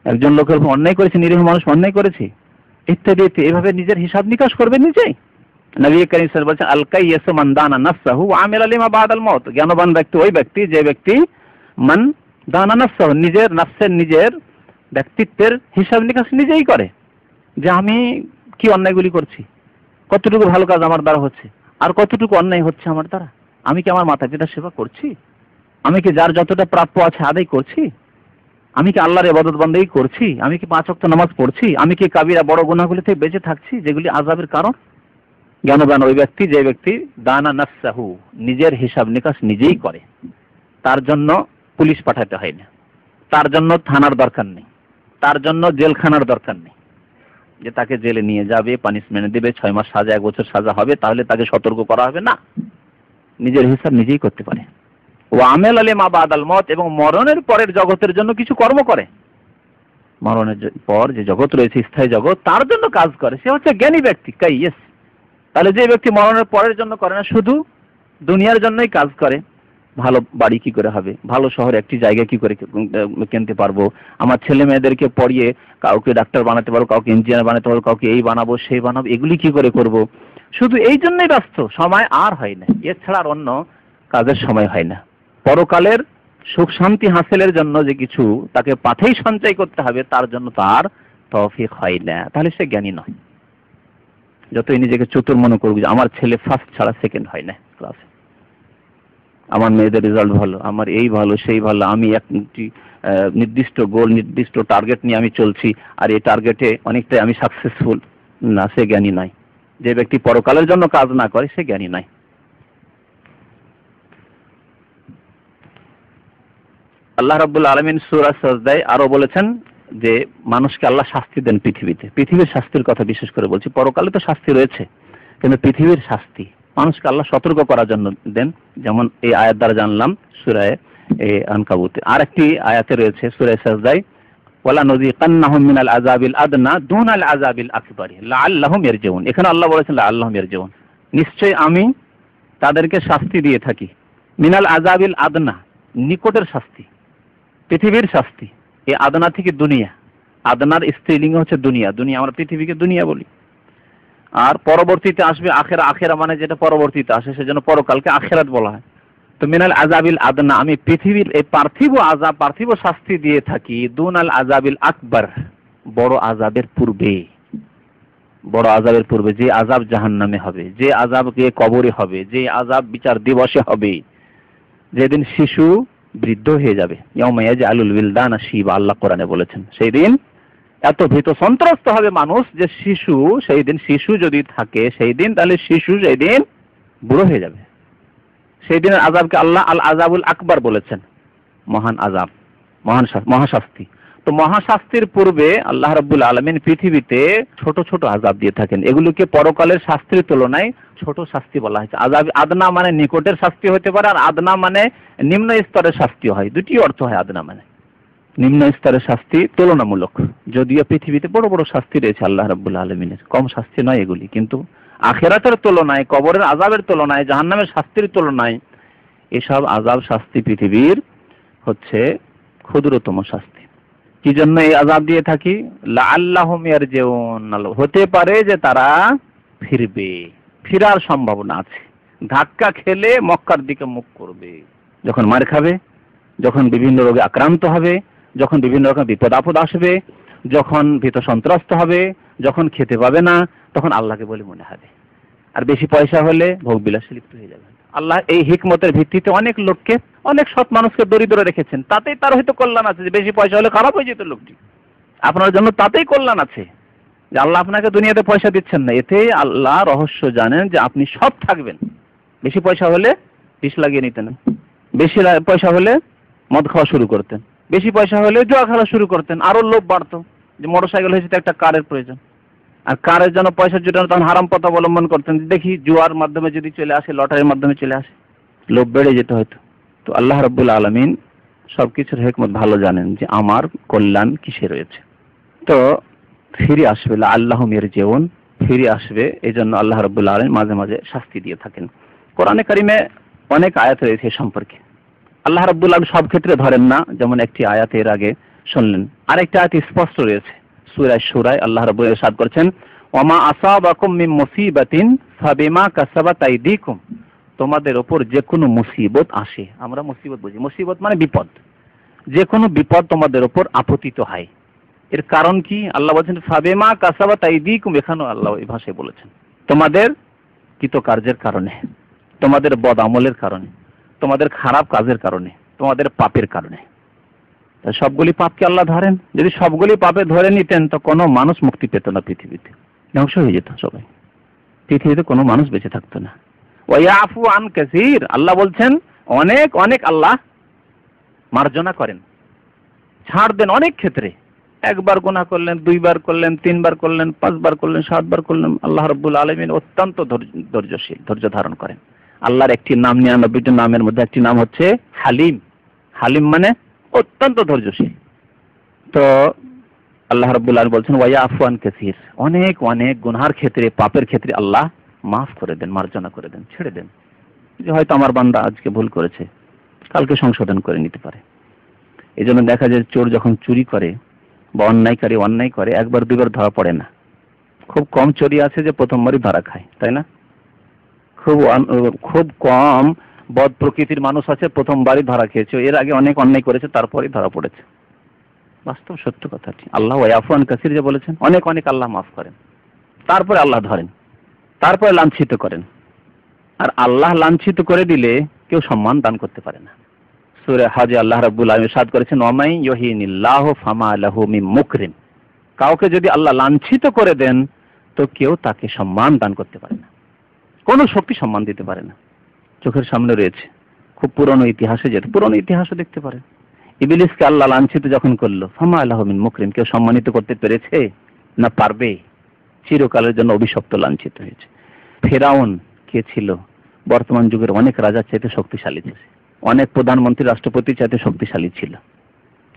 একজন লোকের উপর অন্যায় করেছে, নিরীহ মানুষ অন্যায় করেছে ইত্যাদি। এভাবে নিজের হিসাব নিকাশ করবে নিজেই। নবী করিম সাল্লাল্লাহু আলাইহি ওয়াসাল্লাম বলেছেন, আল কাইয়াসু মান দানা নাফসাহু ওয়া আমিলা লিমা বাদাল মাউত। জ্ঞানবান ব্যক্তি ওই ব্যক্তি যে ব্যক্তি মান দানা নাফসাহু, নিজের নফসের, নিজের ব্যক্তিত্বের হিসাব নিকাশ নিজেই করে, যে আমি কি অন্যায়গুলি করছি, কতটুকু ভালো কাজ আমার দ্বারা হচ্ছে, আর কতটুকু অন্যায় হচ্ছে আমার দ্বারা। আমি কি আমার মাতা পিতার সেবা করছি, আমি কি যার যতটা প্রাপ্য আছে আদায় করছি, আমি কি আল্লাহর ইবাদত বন্দেগী করছি, আমি কি 5 ওয়াক্ত নামাজ পড়ছি, আমি কি কাবিরা বড় গুনাহগুলি থেকে বেঁচে থাকছি যেগুলি আযাবের কারণ। জ্ঞানবান ওই ব্যক্তি যে ব্যক্তি দানা নাফসাহু, নিজের হিসাব নিকাশ নিজেই করে, তার জন্য পুলিশ পাঠাতে হয় না, তার জন্য থানার দরকার নেই, তার জন্য জেলখানার দরকার নেই, যে তাকে জেলে নিয়ে যাবে, পানিশমেন্ট দেবে, 6 মাস সাজা, 1 বছর সাজা হবে, তাহলে তাকে সতর্ক করা হবে না। নিজের হিসাব নিজেই করতে পারে। ও আমেল আলী মা বাদাল মত, এবং মরণের পরের জগতের জন্য কিছু কর্ম করে। মরণের পর যে জগৎ রয়েছে, স্থায়ী জগৎ, তার জন্য কাজ করে, সে হচ্ছে জ্ঞানী ব্যক্তি। কাইয়েস। তাহলে যে ব্যক্তি মরণের পরের জন্য করে না, শুধু দুনিয়ার জন্যই কাজ করে, ভালো বাড়ি কি করে হবে, ভালো শহরে একটি জায়গা কি করে কিনতে পারবো, আমার ছেলে মেয়েদেরকে পড়িয়ে কাউকে ডাক্তার বানাতে পারবো, কাউকে ইঞ্জিনিয়ার বানাতে পারবো, কাউকে এই বানাবো সেই বানাবো, এগুলি কি করে করব, শুধু এই জন্যই ব্যস্ত, সময় আর হয় না, এছাড়া আর অন্য কাজের সময় হয় না। পরকালের সুখ শান্তি হাসিলের জন্য যে কিছু তাকে পাথেই সঞ্চয় করতে হবে, তার জন্য তার তৌফিক হয় না, তাহলে সে জ্ঞানী নয়। যতই নিজেকে চতুর মনে করুক যে আমার ছেলে ফার্স্ট ছাড়া সেকেন্ড হয় না ক্লাসে, আমার মেয়েদের রেজাল্ট ভালো, আমার এই ভালো সেই ভালো, আমি একটি নির্দিষ্ট গোল, নির্দিষ্ট টার্গেট নিয়ে আমি চলছি, আর এই টার্গেটে অনেকটাই আমি সাকসেসফুল, না, সে জ্ঞানী নয়। যে ব্যক্তি পরকালের জন্য কাজ না করে সে জ্ঞানী নয়। আল্লাহ রাব্বুল আলামিন সূরা সাজদায় আরো বলেছেন যে মানুষকে আল্লাহ শাস্তি দেন পৃথিবীতে। পৃথিবীর শাস্তির কথা বিশেষ করে বলছি, পরকালে তো শাস্তি রয়েছে, কিন্তু পৃথিবীর শাস্তি মানুষকে আল্লাহ সতর্ক করার জন্য দেন। যেমন এই আয়াত দ্বারা জানলাম সূরা আনকাবুতে। আর একটি আয়াতে রয়েছে সূরা সাজদায়, ওয়ালা নুযিকান্নাহুম মিনাল আযাবিল আদনা দুনাল আযাবিল আকবার লাআল্লাহুম ইয়ারজিউন। এখানে আল্লাহ বলেছেন লাআল্লাহুম ইয়ারজিউন, নিশ্চয়ই আমি তাদেরকে শাস্তি দিয়ে থাকি, মিনাল আযাবিল আদনা, নিকটের শাস্তি, পৃথিবীর শাস্তি। এই আদনা থেকে দুনিয়া, আদনার স্ত্রীলিঙ্গ হচ্ছে দুনিয়া, দুনিয়া আমরা পৃথিবীকে দুনিয়া বলি। আর পরবর্তীতে আসবে আখেরা, আখেরা মানে যেটা পরবর্তীতে আসে, সেজন্য পরকালকে আখেরাত বলা হয়। তো মিনাল আযাবিল আদনা, আমি পৃথিবীর এই পার্থিব আযাব, পার্থিব শাস্তি দিয়ে থাকি, দুনাল আযাবিল আকবার, বড় আযাবের পূর্বে, বড় আযাবের পূর্বে, যে আযাব জাহান্নামে হবে, যে আযাব কবরে হবে, যে আযাব বিচার দিবসে হবে, যেদিন শিশু বৃদ্ধ হয়ে যাবে, ইয়াউমা ইয়াজআলুল বিলদানা শিবা, আল্লাহ কোরআনে বলেছেন। সেই দিন এত ভীত সন্ত্রস্ত হবে মানুষ যে শিশু, সেই দিন শিশু যদি থাকে সেই দিন, তাহলে শিশু সেই দিন বুড়ো হয়ে যাবে। সেই দিনের আযাবকে আল্লাহ আল আযাবুল আকবার বলেছেন, মহান আযাব, মহাশাস্তি। তো মহাশাস্তির পূর্বে আল্লাহ রাব্বুল আলামিন পৃথিবীতে ছোট ছোট আযাব দিয়ে থাকেন। এগুলোকে পরকালের শাস্তির তুলনায় ছোট শাস্তি বলা হয়েছে। আযাব আদনা মানে নিকটের শাস্তি হতে পারে, আর আদনা মানে নিম্ন স্তরের শাস্তি হয়, দুটি অর্থ হয়। আদনা মানে নিম্ন স্তরের শাস্তি, তুলনামূলক। যদিও পৃথিবীতে বড় বড় শাস্তি রয়েছে আল্লাহ রাব্বুল আলামিনের, কম শাস্তি নয় এগুলি, কিন্তু আখিরাতের তুলনায়, কবরের আযাবের তুলনায়, জাহান্নামের শাস্তির তুলনায় এসব আযাব শাস্তি পৃথিবীর হচ্ছে ক্ষুদ্রতম শাস্তি। কি জন্য এই আযাব দিয়ে থাকি? লাআল্লাহুম ইয়ারজিউন, হতে পারে যে তারা ফিরবে, ফিরার সম্ভাবনা আছে। ধাক্কা খেলে মক্কার দিকে মুখ করবে, যখন মার খাবে, যখন বিভিন্ন রোগে আক্রান্ত হবে, যখন বিভিন্ন রকম বিপদ আপদ আসবে, যখন ভীত সন্ত্রস্ত হবে, যখন খেতে পাবে না, তখন আল্লাহকে বলে মনে হবে। আর বেশি পয়সা হলে ভোগ বিলাসে লিপ্ত হয়ে যাবে। আল্লাহ এই হিকমতের ভিত্তিতে অনেক লোককে, অনেক সৎ মানুষকে দরিদ্র রেখেছেন, তাতেই তার হয়তো কল্যাণ আছে। যে বেশি পয়সা হলে খারাপ হয়ে যেত লোকটি, আপনার জন্য তাতেই কল্যাণ আছে যে আল্লাহ আপনাকে দুনিয়াতে পয়সা দিচ্ছেন না, এতে আল্লাহ রহস্য জানেন যে আপনি সব থাকবেন। বেশি পয়সা হলে বিষ লাগিয়ে নিতেন, বেশি পয়সা হলে মদ খাওয়া শুরু করতেন, বেশি পয়সা হলে জুয়া খেলা শুরু করতেন, আরো লোভ বাড়তো যে মোটরসাইকেল হয়েছে তো একটা কারের প্রয়োজন, আর কারের জন্য পয়সা জুটানো তখন হারাম পথ অবলম্বন করতেন, দেখি জুয়ার মাধ্যমে যদি চলে আসে, লটারির মাধ্যমে চলে আসে, লোভ বেড়ে যেতে হয়তো। তো আল্লাহ রাব্বুল আলামিন সবকিছুর হিকমত ভালো জানেন যে আমার কল্যাণ কিসে রয়েছে। তো ফিরে আসবে, আল্লাহুম ইয়ারজিউন, ফিরে আসবে, এই জন্য আল্লাহ রাব্বুল আলামিন মাঝে মাঝে শাস্তি দিয়ে থাকেন। কোরআনে কারিমে অনেক আয়াত রয়েছে এ সম্পর্কে। আল্লাহ রাব্বুল আলামিন সব ক্ষেত্রে ধরেন না, যেমন একটি আয়াত এর আগে শুনলেন। আরেকটা আয়াত স্পষ্ট রয়েছে সূরা শূরায়, আল্লাহ রাব্বুল আলামিন ইরশাদ করেছেন, ওয়ামা আসাবাকুম মিন মুসিবাতিন ফাবিমা কাসাবাত আইদিকুম, তোমাদের উপর যে কোনো মুসিবত আসে, আমরা মুসিবত বুঝি, মুসিবত মানে বিপদ, যে কোনো বিপদ তোমাদের উপর আপতিত হয়, এর কারণ কি? আল্লাহ বলছেন ফাবিমা কাসাবাত আইদিকুম, এখানেও আল্লাহ এই ভাষায় বলেছেন তোমাদের কৃতকার্যের কারণে, তোমাদের বদ আমলের কারণে, তোমাদের খারাপ কাজের কারণে, তোমাদের পাপের কারণে। সবগুলি পাপকে আল্লাহ ধরেন। যদি সবগুলি পাপে ধরে নিতেন তো কোনো মানুষ মুক্তি পেত না, পৃথিবীতে ধ্বংস হয়ে যেত সবাই, পৃথিবীতে কোনো মানুষ বেঁচে থাকতো না। ওয়ায়াফু আন কাসীর, আল্লাহ বলছেন অনেক অনেক আল্লাহ মার্জনা করেন, ছাড় দেন অনেক ক্ষেত্রে। একবার গুনাহ করলেন, দুইবার করলেন, তিনবার করলেন, পাঁচবার করলেন, সাতবার করলেন, আল্লাহ রাব্বুল আলামিন অত্যন্ত ধৈর্যশীল, ধৈর্য ধারণ করেন। আল্লাহর একটি নাম, 99টি নামের মধ্যে একটি নাম হচ্ছে হালিম। হালিম মানে অত্যন্ত ধৈর্যশীল। তো আল্লাহ রাব্বুল আলামিন বলছেন ওয়ায়াফু আন কাসীর, অনেক অনেক গুনাহের ক্ষেত্রে, পাপের ক্ষেত্রে আল্লাহ মাফ করে দেন, মার্জনা করে দেন, ছেড়ে দেন, যে হয়তো আমার বান্দা আজকে ভুল করেছে, কালকে সংশোধন করে নিতে পারে। এই জন্য দেখা যায় চোর যখন চুরি করে বা অন্যায়কারী অন্যায় করে, একবার দুইবার ধরা পড়ে না। খুব কম চোরি আছে যে প্রথমবারই ধরা খায়, তাই না? খুব কম বদ প্রকৃতির মানুষ আছে প্রথমবারই ধরা খেয়েছে, এর আগে অনেক অন্যায় করেছে তারপরেই ধরা পড়েছে। বাস্তব সত্য কথাটি। আল্লাহ ওয়ায়াফু আন কাসীর যে বলেছেন, অনেক অনেক আল্লাহ মাফ করেন, তারপরে আল্লাহ ধরেন, তারপরে লাঞ্ছিত করেন। আর আল্লাহ লাঞ্ছিত করে দিলে কেউ সম্মান দান করতে পারে না। সূরা হজে আল্লাহ রাব্বুল আলামিন ইরশাদ করেছেন, ওয়ামাই ইউহিনিল্লাহু ফামা লাহু মিন মুকরিম, কাউকে যদি আল্লাহ লাঞ্ছিত করে দেন তো কেউ তাকে সম্মান দান করতে পারে না, কোনো শক্তি সম্মান দিতে পারে না। চোখের সামনে রয়েছে, খুব পুরনো ইতিহাসে যেতে, পুরনো ইতিহাসও দেখতে পারেন। ইবলিসকে আল্লাহ লাঞ্ছিত যখন করলো, ফামা লাহু মিন মুকরিম, কেউ সম্মানিত করতে পেরেছে না পারবে? চিরকালের জন্য অভিশপ্ত, লাঞ্ছিত হয়েছে। ফেরাউন কে ছিল? বর্তমান যুগের অনেক রাজার চাইতে শক্তিশালী ছিল, অনেক প্রধানমন্ত্রী রাষ্ট্রপতি চাইতে শক্তিশালী ছিল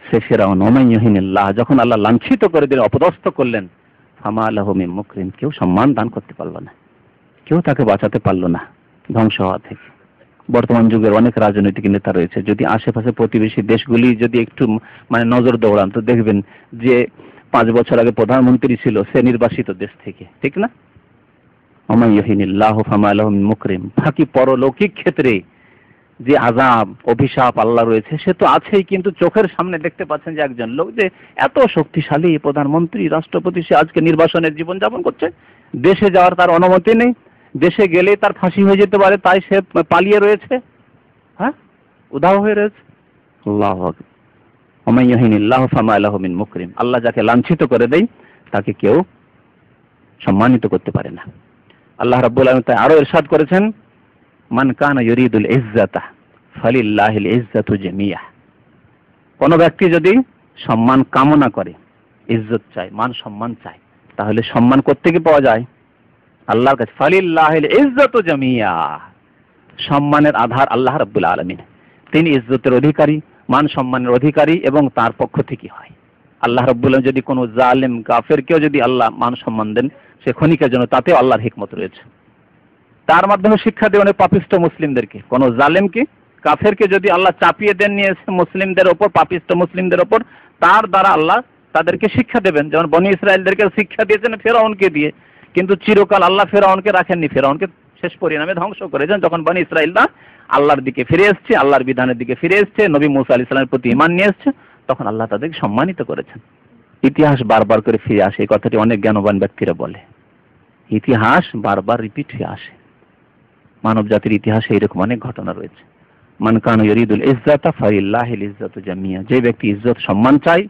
সে ফেরাউন। ওমাই ইউহিনিল্লাহ, যখন আল্লাহ লাঞ্ছিত করে দিলেন, অপদস্থ করলেন, ফামা লাহু মিন মুকরিম, কেউ সম্মান দান করতে পারলো না, কেউ তাকে বাঁচাতে পারলো না ধ্বংস হওয়া থেকে। বর্তমান যুগের অনেক রাজনৈতিক নেতা রয়েছে, যদি আশেপাশে প্রতিবেশী দেশগুলি যদি একটু নজর দৌড়ান তো দেখবেন যে 5 বছর আগে প্রধানমন্ত্রী ছিল সে নির্বাসিত দেশ থেকে, ঠিক না? ওমাই ইউহিনিল্লাহু ফামা লাহু মিন মুকরিম। বাকি পরলৌকিক ক্ষেত্রে যে আযাব, অভিশাপ আল্লাহ রয়েছে সে তো আছেই, কিন্তু চোখের সামনে দেখতে পাচ্ছেন যে একজন লোক যে এত শক্তিশালী প্রধানমন্ত্রী, রাষ্ট্রপতি, সে আজকে নির্বাসনের জীবন যাপন করছে, দেশে যাওয়ার তার অনুমতি নেই, দেশে গেলে তার ফাঁসি হয়ে যেতে পারে, তাই সে পালিয়ে রয়েছে, হ্যাঁ, উধাও হয়ে রয়েছে। আল্লাহু আকবার। ওমাই ইউহিনিল্লাহু ফামা লাহু মিন মুকরিম, আল্লাহ যাকে লাঞ্ছিত করে দেয় তাকে কেউ সম্মানিত করতে পারে না। আল্লাহ রাব্বুল আলামিন তাই আরো ইরশাদ করেছেন, মান কানা ইউরিদুল ইজ্জাতা ফালিল্লাহিল ইজ্জাতু জামিয়া, কোন ব্যক্তি যদি সম্মান কামনা করে, ইজ্জত চায়, মান সম্মান চায়, তাহলে সম্মান কোত্থেকে পাওয়া যায়? আল্লাহর কাছে। ফালিল্লাহিল ইজ্জাতু জামিয়া, সম্মানের আধার আল্লাহ রাব্বুল আলামিন, তিনি ইজ্জতের অধিকারী, মান সম্মানের অধিকারী, এবং তার পক্ষ থেকে হয়। আল্লাহ রাব্বুল আলামিন যদি কোনো জালেম কাফেরকেও যদি আল্লাহ মান সম্মান দেন সে ক্ষণিকের জন্য, তাতেও আল্লাহর হিকমত রয়েছে। তার মাধ্যমে শিক্ষা দেন পাপিষ্ঠ মুসলিমদেরকে। কোন জালেমকে, কাফেরকে যদি আল্লাহ চাপিয়ে দেন নিয়ে মুসলিমদের ওপর, পাপিষ্ঠ মুসলিমদের ওপর, তার দ্বারা আল্লাহ তাদেরকে শিক্ষা দেবেন। যেমন বনি ইসরায়েলদেরকে শিক্ষা দিয়েছেন ফেরাউনকে দিয়ে, কিন্তু চিরকাল আল্লাহ ফেরাউনকে রাখেননি, ফেরাউনকে শেষ পরিণামে ধ্বংস করেছেন। যখন বনি ইসরায়েলরা আল্লাহর দিকে ফিরে এসছে, আল্লাহর বিধানের দিকে ফিরে এসছে, নবী মুসা আলাইহিস সালামের প্রতি ঈমান নিয়ে এসছে, তখন আল্লাহ তাদেরকে সম্মানিত করেছেন। ইতিহাস বারবার করে ফিরে আসে, এই কথাটি অনেক জ্ঞানবান ব্যক্তিরা বলে। ইতিহাস বারবার রিপিট হয়ে আসে, মানব জাতির ইতিহাসে এরকম অনেক ঘটনা রয়েছে। মান কানা ইউরিদুল ইজ্জাতা ফালিল্লাহিল ইজ্জাতু জামিয়া, যে ব্যক্তি ইজ্জত সম্মান চায়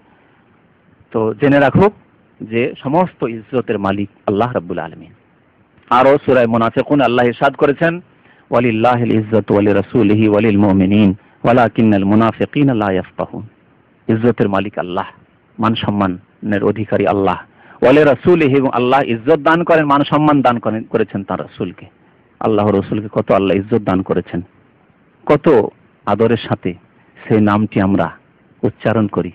তো জেনে রাখুক যে সমস্ত ইজ্জতের মালিক আল্লাহ রাব্বুল আলামিন। আরো সূরা মুনাফিকুন আল্লাহ ইরশাদ করেছেন, ওয়ালিল্লাহিল ইজ্জাতু ওয়ালিরাসূলিহি ওয়ালিল মুমিনিন ওয়ালাকিন্নাল মুনাফিকিনা লা ইয়াফকাহুন। ইজ্জতের মালিক আল্লাহ, মান সম্মানের অধিকারী আল্লাহ। ওয়ালি রাসূলিহি, এবং আল্লাহ ইজ্জত দান করেন, মান সম্মান দান করেছেন তার রাসূলকে। আল্লাহ রাসূলকে কত আল্লাহ ইজ্জত দান করেছেন, কত আদরের সাথে সেই নামটি আমরা উচ্চারণ করি,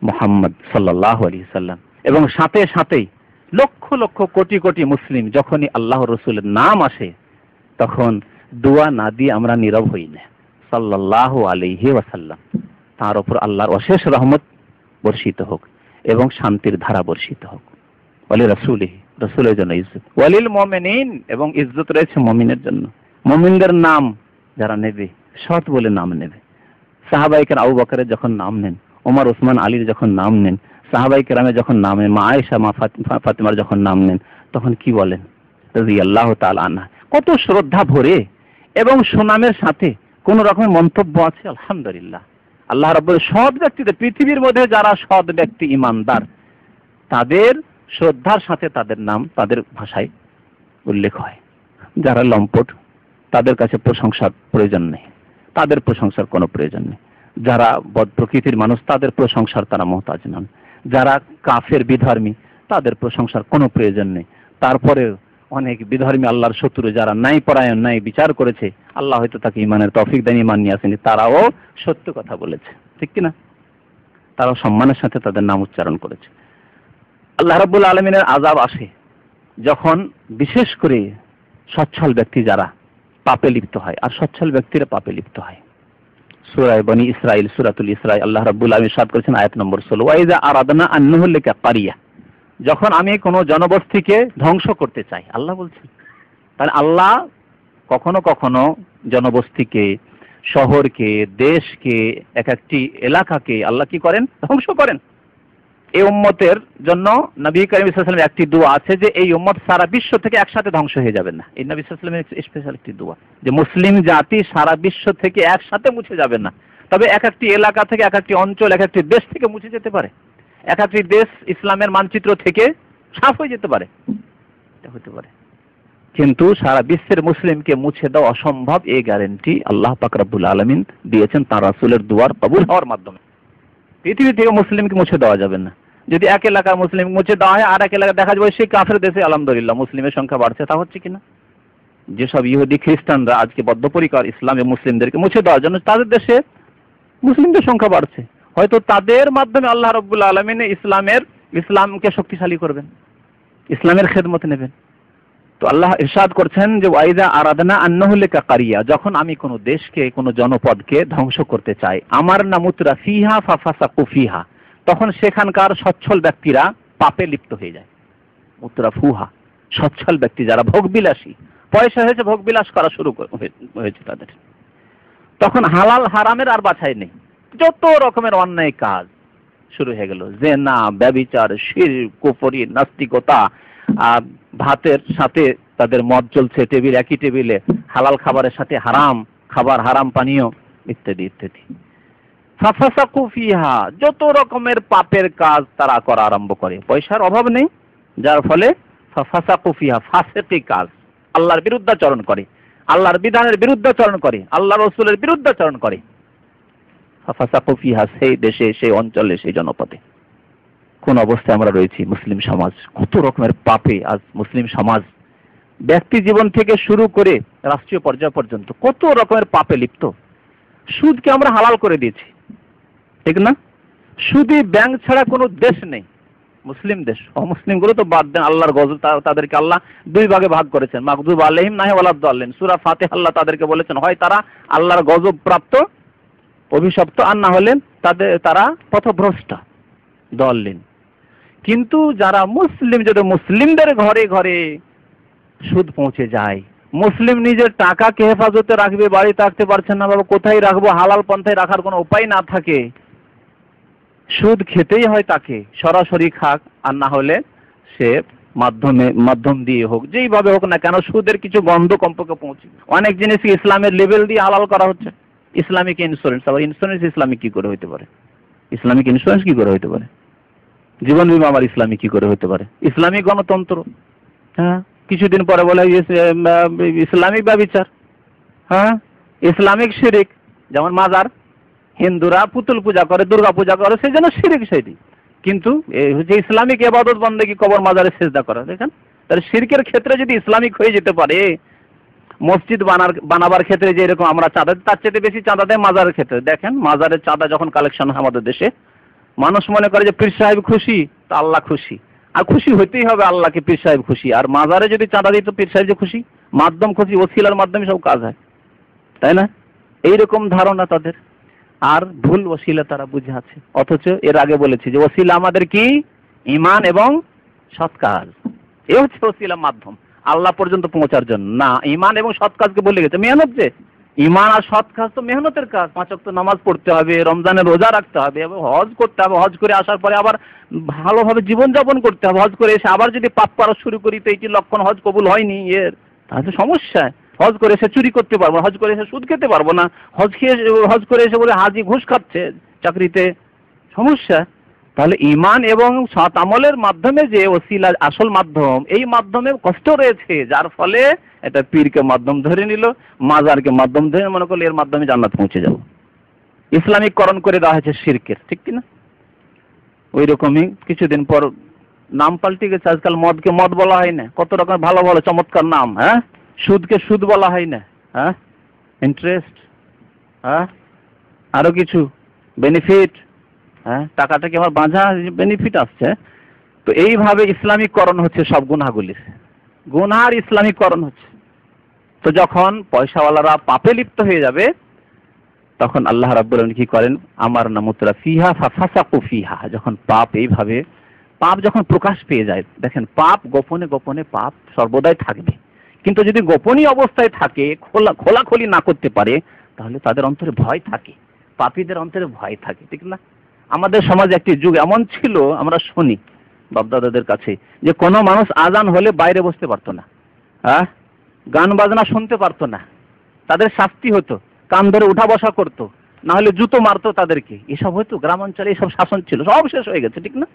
মুহাম্মদ সাল্লাল্লাহু আলাইহি সাল্লাম। এবং সাথে সাথেই লক্ষ লক্ষ কোটি কোটি মুসলিম যখনই আল্লাহ রাসূলের নাম আসে তখন দোয়া না দিয়ে আমরা নীরব হই না। সাল্লাল্লাহু আলাইহি ওয়াসাল্লাম, তার উপর আল্লাহর অশেষ রহমত বর্ষিত হোক এবং শান্তির ধারা বর্ষিত হোক। ওয়ালি রাসূলিহি, রাসূলের জন্য ইজ্জত। ওয়ালিল মুমিনিন, এবং ইজ্জত রয়েছে মুমিনের জন্য। মুমিনদের নাম যারা নেবে সৎ বলে নাম নেবে। সাহাবায়ে কেরাম আবু বকরের যখন নাম নেন, ওমর ওসমান আলীর যখন নাম নেন, সাহাবায়ে কেরামের যখন নাম নেন, মা আয়েশা মা ফাতিমার যখন নাম নেন, তখন কি বলেন? রাদিয়াল্লাহু তাআলা আনহা। কত শ্রদ্ধা ভরে এবং সুনামের সাথে কোন রকমের মন্তব্য আছে? আলহামদুলিল্লাহ। আল্লাহ রাব্বুল সৎ ব্যক্তিদের, পৃথিবীর মধ্যে যারা সৎ ব্যক্তি ঈমানদার, তাদের শ্রদ্ধার সাথে তাদের নাম তাদের ভাষায় উল্লেখ হয়। যারা লম্পট তাদের কাছে প্রশংসার প্রয়োজন নেই, তাদের প্রশংসার কোনো প্রয়োজন নেই। যারা বদ প্রকৃতির মানুষ তাদের প্রশংসার তারা মুহতাজ নন। যারা কাফের বিধর্মী তাদের প্রশংসার কোনো প্রয়োজন নেই। তারপরে অনেক বিধর্মী আল্লাহর শত্রু যারা ন্যায় পরায়ণ, ন্যায় বিচার করেছে, আল্লাহ হয়তো তাকে ঈমানের তৌফিক দেন, ঈমান নিয়ে আসেনি, তারাও সত্য কথা বলেছে, ঠিক কিনা? তারাও সম্মানের সাথে তাদের নাম উচ্চারণ করেছে। আল্লাহ রাব্বুল আলামিনের আযাব আসে যখন বিশেষ করে সচ্ছল ব্যক্তি যারা পাপে লিপ্ত হয়, আর সচ্ছল ব্যক্তিরা পাপে লিপ্ত হয়। সূরা বনী ইসরাইল, সূরাতুল ইসরা, আল্লাহ রাব্বুল আলামিন ইরশাদ করেছেন আয়াত নম্বর 16, ওয়া ইযা আরাদনা আন নুহলিকা কারিয়া, যখন আমি কোনো জনবস্তিকে ধ্বংস করতে চাই, আল্লাহ বলছেন। তাহলে আল্লাহ কখনো কখনো জনবস্তিকে, শহরকে, দেশকে, এক একটি এলাকাকে আল্লাহ কি করেন? ধ্বংস করেন। এই উম্মতের জন্য নবী করিম সাল্লাল্লাহু আলাইহি ওয়াসাল্লামের একটি দোয়া আছে যে এই উম্মত সারা বিশ্ব থেকে একসাথে ধ্বংস হয়ে যাবেন না। এই নবী সাল্লাল্লাহু আলাইহি ওয়াসাল্লামের স্পেশাল একটি দোয়া যে মুসলিম জাতি সারা বিশ্ব থেকে একসাথে মুছে যাবেন না, তবে এক একটি এলাকা থেকে, এক একটি অঞ্চল, এক একটি দেশ থেকে মুছে যেতে পারে। এক একটি দেশ ইসলামের মানচিত্র থেকে সাফ হয়ে যেতে পারে, এটা হতে পারে, কিন্তু সারা বিশ্বের মুসলিমকে মুছে দেওয়া অসম্ভব। এই গ্যারান্টি আল্লাহ পাক রব্বুল আলামিন দিয়েছেন তার রাসূলের দুয়ার কবুল হওয়ার মাধ্যমে। পৃথিবী থেকে মুসলিমকে মুছে দেওয়া যাবে না। যদি এক এলাকার মুসলিম মুছে দেওয়া হয়, আর এক এলাকা দেখা যাবে সেই কাফের দেশে আলহামদুলিল্লাহ মুসলিমের সংখ্যা বাড়ছে, তা হচ্ছে কিনা? যেসব ইহুদি খ্রিস্টানরা আজকে বদ্ধপরিকর ইসলামে মুসলিমদেরকে মুছে দেওয়ার জন্য, তাদের দেশে মুসলিমদের সংখ্যা বাড়ছে। হয়তো তাদের মাধ্যমে আল্লাহ রাব্বুল আলামিন ইসলামকে শক্তিশালী করবেন, ইসলামের খেদমত নেবেন। তো আল্লাহ ইরশাদ করছেন যে ওয়াইদা আরাদনা আন নুহলিকা কারিয়া, যখন আমি কোনো দেশকে, কোনো জনপদকে ধ্বংস করতে চাই, আমার নামুতরা ফিহা ফাফাসাকু ফিহা, তখন সেখানকার সচ্ছল ব্যক্তিরা পাপে লিপ্ত হয়ে যায়। উতরা ফুহা, সচ্ছল ব্যক্তি যারা ভোগবিলাসী, পয়সা হয়েছে ভোগবিলাস করা শুরু হয়েছে তাদের, তখন হালাল হারামের আর বাছাই নেই, যত রকমের অন্যায় কাজ শুরু হয়ে গেল। জেনা, ব্যভিচার, শিরক, কুফরি, নাস্তিকতা, ভাতের সাথে তাদের মদ চলছে, একই টেবিলে হালাল খাবারের সাথে হারাম খাবার, হারাম পানীয় ইত্যাদি ইত্যাদি। ফাফাসাকু ফিহা, যত রকমের পাপের কাজ তারা করা আরম্ভ করে। পয়সার অভাব নেই, যার ফলে ফাফাসাকু ফিহা, ফাসিকি কাজ, আল্লাহর বিরুদ্ধাচরণ করে, আল্লাহর বিধানের বিরুদ্ধাচরণ করে, আল্লাহ রাসূলের বিরুদ্ধাচরণ করে। ফাফাসাকু ফিহা, সেই দেশে, সেই অঞ্চলে, সেই জনপদে। কোন অবস্থায় আমরা রয়েছি মুসলিম সমাজ? কত রকমের পাপে আজ মুসলিম সমাজ ব্যক্তি জীবন থেকে শুরু করে রাষ্ট্রীয় পর্যায় পর্যন্ত কত রকমের পাপে লিপ্ত। সুদকে আমরা হালাল করে দিয়েছি, ঠিক না? সুদী ব্যাংক ছাড়া কোনো দেশ নেই, মুসলিম দেশ। অমুসলিমগুলো তো বাদ দেন, আল্লাহর গজব, তাদেরকে আল্লাহ দুই ভাগে ভাগ করেছেন, মাগদুব আলাইহিম নাহি ওয়ালাদ-দাল্লিন। সূরা ফাতিহা আল্লাহ তাদেরকে বলেছেন হয় তারা আল্লাহর গজব প্রাপ্ত, অভিশপ্ত, আর না হলে তারা পথভ্রষ্ট, দাল্লিন। কিন্তু যারা মুসলিম, যদি মুসলিমদের ঘরে ঘরে সুদ পৌঁছে যায়, মুসলিম নিজের টাকাকে হেফাজতে রাখবে, বাড়ি থাকতে পারছেন না, বাবা কোথায় রাখবো, হালাল পন্থায় রাখার কোনো উপায় না থাকে, সুদ খেতেই হয় তাকে, সরাসরি খাক আর না হলে সে মাধ্যম দিয়ে হোক, যেইভাবে হোক না কেন, সুদের কিছু গন্ধ কমপক্ষে পৌঁছে। অনেক জিনিস ইসলামের লেভেল দিয়ে হালাল করা হচ্ছে। ইসলামিক ইন্স্যুরেন্স, আবার ইন্স্যুরেন্স ইসলামিক কি করে হতে পারে? ইসলামিক ইন্স্যুরেন্স কি করে হতে পারে? জীবন বীমা আবার ইসলামিক কি করে হতে পারে? ইসলামিক গণতন্ত্র, হ্যাঁ, কিছুদিন পরে বলে ইসলামিক ব্যভিচার, হ্যাঁ, ইসলামিক শিরক, যেমন মাজার, হিন্দুরা পুতুল পূজা করে, দুর্গা পূজা করে, সেই জন্য শিরক সেটি। কিন্তু এই হচ্ছে ইসলামিক ইবাদত বন্দেগী, কবর মাজারে সিজদা করা। দেখেন, তাহলে শিরকের ক্ষেত্রে যদি ইসলামিক হয়ে যেতে পারে, মসজিদ বানাবার ক্ষেত্রে যে এরকম আমরা চাঁদা, তার চেয়ে বেশি চাঁদা দেয় মাজারের ক্ষেত্রে। দেখেন, মাজারের চাঁদা যখন কালেকশন হয় আমাদের দেশে, মানুষ মনে করে যে পীর সাহেব খুশি তো আল্লাহ খুশি, আর খুশি হইতেই হবে আল্লাহকে, পীর সাহেব খুশি। আর মাজারে যদি চাঁদা দিই তো পীর সাহেব যে খুশি, মাধ্যম খুশি, ওসিলার মাধ্যমে সব কাজ হয়, তাই না? এইরকম ধারণা তাদের, আর ভুল ওসিলা তারা বুঝে আছে। অথচ এর আগে বলেছি যে ওসিলা আমাদের কি? ঈমান এবং সৎ কাজ। এ হচ্ছে ওসিলা, মাধ্যম আল্লাহ পর্যন্ত পৌঁছার জন্য। না, ঈমান এবং সৎ কাজকে বলে গেছে মেহনত। যে ঈমান আর সৎ কাজ তো মেহনতের কাজ। 5 ওয়াক্ত নামাজ পড়তে হবে, রমজানের রোজা রাখতে হবে, এবং হজ করতে হবে। হজ করে আসার পরে আবার ভালোভাবে জীবনযাপন করতে হবে। হজ করে এসে আবার যদি পাপ করা শুরু করি তো এইটি লক্ষণ হজ কবুল হয়নি, এর তাহলে সমস্যা। হজ করে এসে চুরি করতে পারবো না, হজ করে এসে সুদ খেতে পারবো না, হজ করে এসে বলে হাজি ঘুষ খাচ্ছে চাকরিতে, সমস্যা। তাহলে ঈমান এবং সৎ আমলের মাধ্যমে যে ওসিলা আসল মাধ্যম, এই মাধ্যমে কষ্ট রয়েছে, যার ফলে এটা পীরকে মাধ্যম ধরে নিল, মাজারকে মাধ্যম ধরে মনে করলে এর মাধ্যমে জান্নাত পৌঁছে যাব। ইসলামিককরণ করে দেওয়া হয়েছে শিরকের, ঠিক কিনা? ওই রকমই কিছুদিন পর নাম পাল্টে গেছে। আজকাল মদকে মদ বলা হয় না, কত রকম ভালো ভালো চমৎকার নাম। হ্যাঁ, সুদকে সুদ বলা হয় না, হ্যাঁ, ইন্টারেস্ট, হ্যাঁ, আরো কিছু বেনিফিট, হ্যাঁ, টাকাটা কি আমার বাঁধা বেনিফিট আসছে। তো এইভাবে ইসলামিককরণ হচ্ছে সব গুনাহগুলির, গুনার ইসলামিককরণ হচ্ছে। তো যখন পয়সাওয়ালারা পাপে লিপ্ত হয়ে যাবে, তখন আল্লাহ রাব্বুল আলামিন কি করেন? আমার নামুতরা ফিহা ফাসাকু ফিহা। যখন পাপ এইভাবে, পাপ যখন প্রকাশ পেয়ে যায়, দেখেন পাপ গোপনে গোপনে পাপ সর্বদাই থাকবে, কিন্তু যদি গোপনীয় অবস্থায় থাকে, খোলাখুলি না করতে পারে, তাহলে তাদের অন্তরে ভয় থাকে, পাপীদের অন্তরে ভয় থাকে, ঠিক না? আমাদের সমাজে একটি যুগ এমন ছিল, আমরা শুনি বাপদাদাদের কাছে, যে কোনো মানুষ আজান হলে বাইরে বসতে পারতো না, হ্যাঁ, গান বাজনা শুনতে পারতো না, তাদের শাস্তি হতো, কান ধরে উঠা বসা করতো, না হলে জুতো মারতো তাদেরকে। এসব হতো গ্রামাঞ্চলে, এসব শাসন ছিল, সব শেষ হয়ে গেছে, ঠিক না?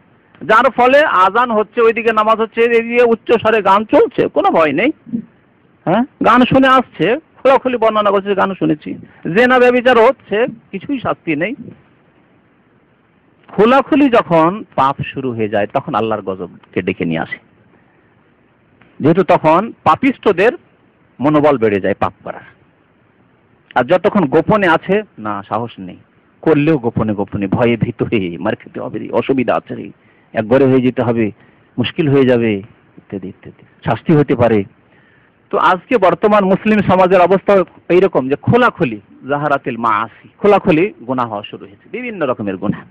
যার ফলে আজান হচ্ছে, ওইদিকে নামাজ হচ্ছে, এদিকে উচ্চ স্বরে গান চলছে, কোনো ভয় নেই, হ্যাঁ, গান শুনে আসছে, খোলাখুলি বর্ণনা করছে, গান শুনেছি, জেনা ব্যভিচার হচ্ছে, কিছুই শাস্তি নেই। খোলাখুলি যখন পাপ শুরু হয়ে যায়, তখন আল্লাহর গজবকে ডেকে নিয়ে আসে, যেহেতু তখন পাপিষ্টদের মনোবল বেড়ে যায় পাপ করার। আর যতক্ষণ গোপনে আছে, না, সাহস নেই, করলেও গোপনে গোপনে, ভয়ে ভীত হয়ে মার খেতে হবে, অসুবিধা আছে, একবারে হয়ে যেতে হবে, মুশকিল হয়ে যাবে, ইত্যাদি ইত্যাদি, শাস্তি হতে পারে। তো আজকে বর্তমান মুসলিম সমাজের অবস্থা এইরকম যে খোলাখুলি জাহারাতিল মাআসি, খোলাখুলি গুনাহ হওয়া শুরু হয়েছে, বিভিন্ন রকমের গুনাহ।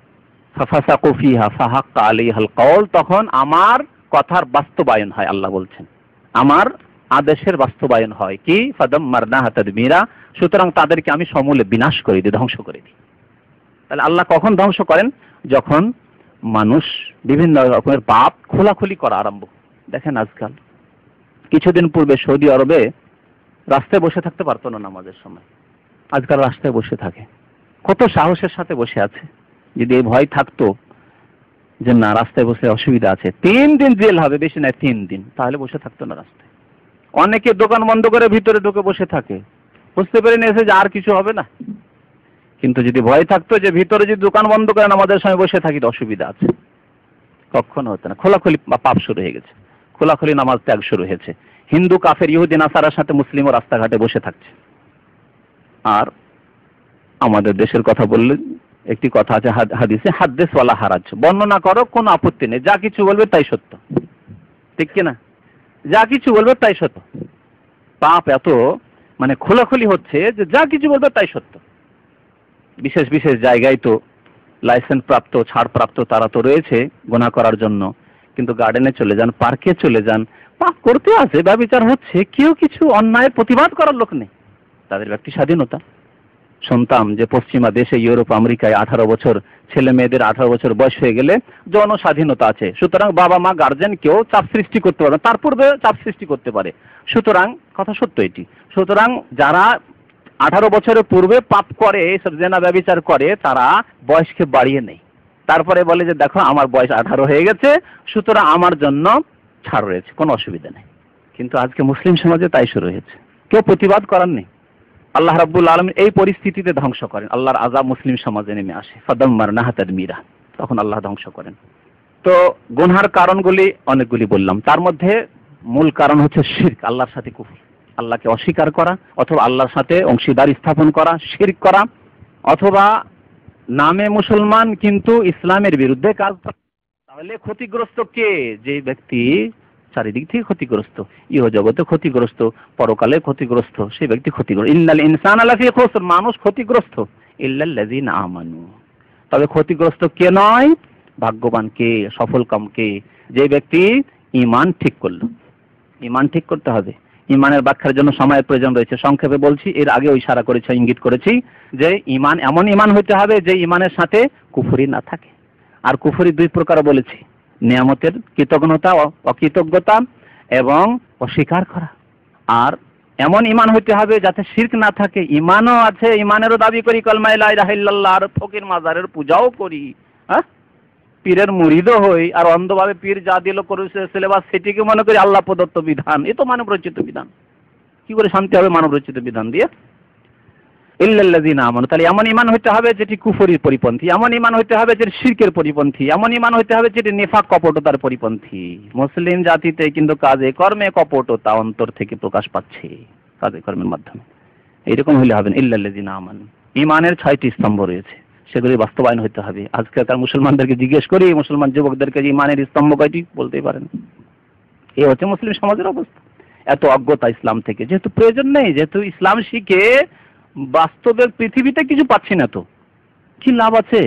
ফাসাকু ফিহা ফাহাক্কা আলাইহাল কওল, তখন আমার কথার বাস্তবায়ন হয়। আল্লাহ বলছেন আমার আদেশের বাস্তবায়ন হয়, কি? ফাদাম্মারনাহা তাদমীরা, সুতরাং তাদেরকে আমি সমূলে বিনাশ করে দিই, ধ্বংস করে দিই। তাহলে আল্লাহ কখন ধ্বংস করেন? যখন মানুষ বিভিন্ন রকমের পাপ খোলাখুলি করা আরম্ভ। দেখেন আজকাল, কিছুদিন পূর্বে সৌদি আরবে রাস্তায় বসে থাকতে পারতো না নামাজের সময়, আজকাল রাস্তায় বসে থাকে। কত সাহসের সাথে বসে আছে। যদি এই ভয় থাকতো যে না, রাস্তায় বসে অসুবিধা আছে, 3 দিন জেল হবে, বেশি নয় 3 দিন, তাহলে বসে থাকতো না রাস্তায়। অনেকে দোকান বন্ধ করে ভিতরে ঢুকে বসে থাকে, বুঝতে পেরে নিয়েছে যে আর কিছু হবে না। কিন্তু যদি ভয় থাকতো যে ভিতরে যদি দোকান বন্ধ করে নামাজের সময় বসে থাকি তো অসুবিধা আছে, কখনো হতো না। খোলাখুলি পাপ শুরু হয়ে গেছে, খোলাখুলি নামাজ ত্যাগ শুরু হয়েছে। হিন্দু, কাফের, ইহুদি, নাসারার সাথে মুসলিমও রাস্তাঘাটে বসে থাকছে। আর আমাদের দেশের কথা বললে একটি কথা আছে হাদিসে, হাদ্দিস ওয়ালা হারাজ, বর্ণনা করো, কোনো আপত্তি নেই, যা কিছু বলবে তাই সত্য, ঠিক কিনা? যা কিছু বলবে তাই সত্য। পাপ এত মানে খোলাখুলি হচ্ছে যে যা কিছু বলবে তাই সত্য। বিশেষ বিশেষ জায়গায় তো লাইসেন্স প্রাপ্ত, ছাড় প্রাপ্ত তারা তো রয়েছে গুনাহ করার জন্য, কিন্তু গার্ডেনে চলে যান, পার্কে চলে যান, পাপ করতে আছে, ব্যভিচার হচ্ছে, কেউ কিছু অন্যায়ের প্রতিবাদ করার লোক নেই, তাদের ব্যক্তি স্বাধীনতা। শুনতাম যে পশ্চিমা দেশে, ইউরোপ, আমেরিকায় 18 বছর, ছেলে মেয়েদের 18 বছর বয়স হয়ে গেলে যৌন স্বাধীনতা আছে, সুতরাং বাবা মা গার্জেন কেউ চাপ সৃষ্টি করতে পারে না, তার পূর্বে চাপ সৃষ্টি করতে পারে। সুতরাং কথা সত্য এটি। সুতরাং যারা 18 বছরের পূর্বে পাপ করে, সব জেনা ব্যভিচার করে, তারা বয়সকে বাড়িয়ে নেয়, তারপরে বলে যে দেখো আমার বয়স 18 হয়ে গেছে, সুতরাং আমার জন্য ছাড় রয়েছে, কোনো অসুবিধা নেই। কিন্তু আজকে মুসলিম সমাজে তাই শুরু হয়েছে, কেউ প্রতিবাদ করার নেই। আল্লাহ রাব্বুল আলামিন এই পরিস্থিতিতে ধ্বংস করেন, আল্লাহর আযাব মুসলিম সমাজে নেমে আসে, ফাদাম্মারনাহা তাদমীরা, তখন আল্লাহ ধ্বংস করেন। তো গুনহার কারণগুলি অনেকগুলি বললাম, তার মধ্যে মূল কারণ হচ্ছে শিরক, আল্লাহর সাথে কুফর, আল্লাহকে অস্বীকার করা, অথবা আল্লাহর সাথে অংশীদার স্থাপন করা, শিরক করা, অথবা নামে মুসলমান কিন্তু ইসলামের বিরুদ্ধে কাজ করা। তাহলে ক্ষতিগ্রস্ত কে? যে ব্যক্তি চারিদিক থেকে ক্ষতিগ্রস্ত, ইহ জগতে ক্ষতিগ্রস্ত, পরকালে ক্ষতিগ্রস্ত, সেই ব্যক্তি ক্ষতিগ্রস্ত। ইন্নাল ইনসানা লাফি খুসর, মানুষ ক্ষতিগ্রস্ত, ইল্লাল্লাযিনা আমানু। তবে ক্ষতিগ্রস্ত কে নয়? ভাগ্যবান কে, সফলকাম কে? যে ব্যক্তি ঈমান ঠিক করলো। ঈমান ঠিক করতে হবে। ঈমানের ব্যাখ্যার জন্য সময়ের প্রয়োজন রয়েছে, সংক্ষেপে বলছি, এর আগেও ইশারা করেছি, ইঙ্গিত করেছি যে ঈমান এমন ঈমান হতে হবে যে ঈমানের সাথে কুফরি না থাকে। আর কুফরি দুই প্রকার বলেছি, নিয়ামতের কৃতজ্ঞতা, অকৃতজ্ঞতা এবং অস্বীকার করা। আর এমন ঈমান হতে হবে যাতে শিরক না থাকে, ঈমানও আছে, ঈমানেরও দাবি করি, কালিমা লা ইলাহা ইল্লাল্লাহ, আর ফকির মাজারের পূজাও করি, হ্যাঁ, পীরের মুরিদও হই, আর অন্ধভাবে পীর যা দিল করেছে সিলেবাস সেটিকে মনে করি আল্লাহ প্রদত্ত বিধান। এ তো মানব রচিত বিধান। কি করে শান্তি হবে মানব রচিত বিধান দিয়ে? ইল্লাল্লাযিনা আমানু, তাহলে এমন ঈমান হতে হবে যেটি কুফরির পরিপন্থী, এমন ঈমান হতে হবে যেটি শিরকের পরিপন্থী, এমন ঈমান হতে হবে যেটি নিফাক, কপটতার পরিপন্থী। মুসলিম জাতিতে কিন্তু কাজে কর্মে কপটতা অন্তর থেকে প্রকাশ পাচ্ছে, কাজে কর্মের মাধ্যমে। এইরকম হইলে হবে না। ইল্লাল্লাযিনা আমানু, ঈমানের 6টি স্তম্ভ রয়েছে, সেগুলি বাস্তবায়ন হতে হবে। আজকালকার মুসলমানদেরকে জিজ্ঞেস করি, মুসলমান যুবকদেরকে যে ঈমানের স্তম্ভ কয়টি, বলতেই পারেন। এই হচ্ছে মুসলিম সমাজের অবস্থা। এত অজ্ঞতা ইসলাম থেকে, যেহেতু প্রয়োজন নেই, যেহেতু ইসলাম শিখে বাস্তবে পৃথিবীতে কিছু পাচ্ছি না, তো কি লাভ আছে?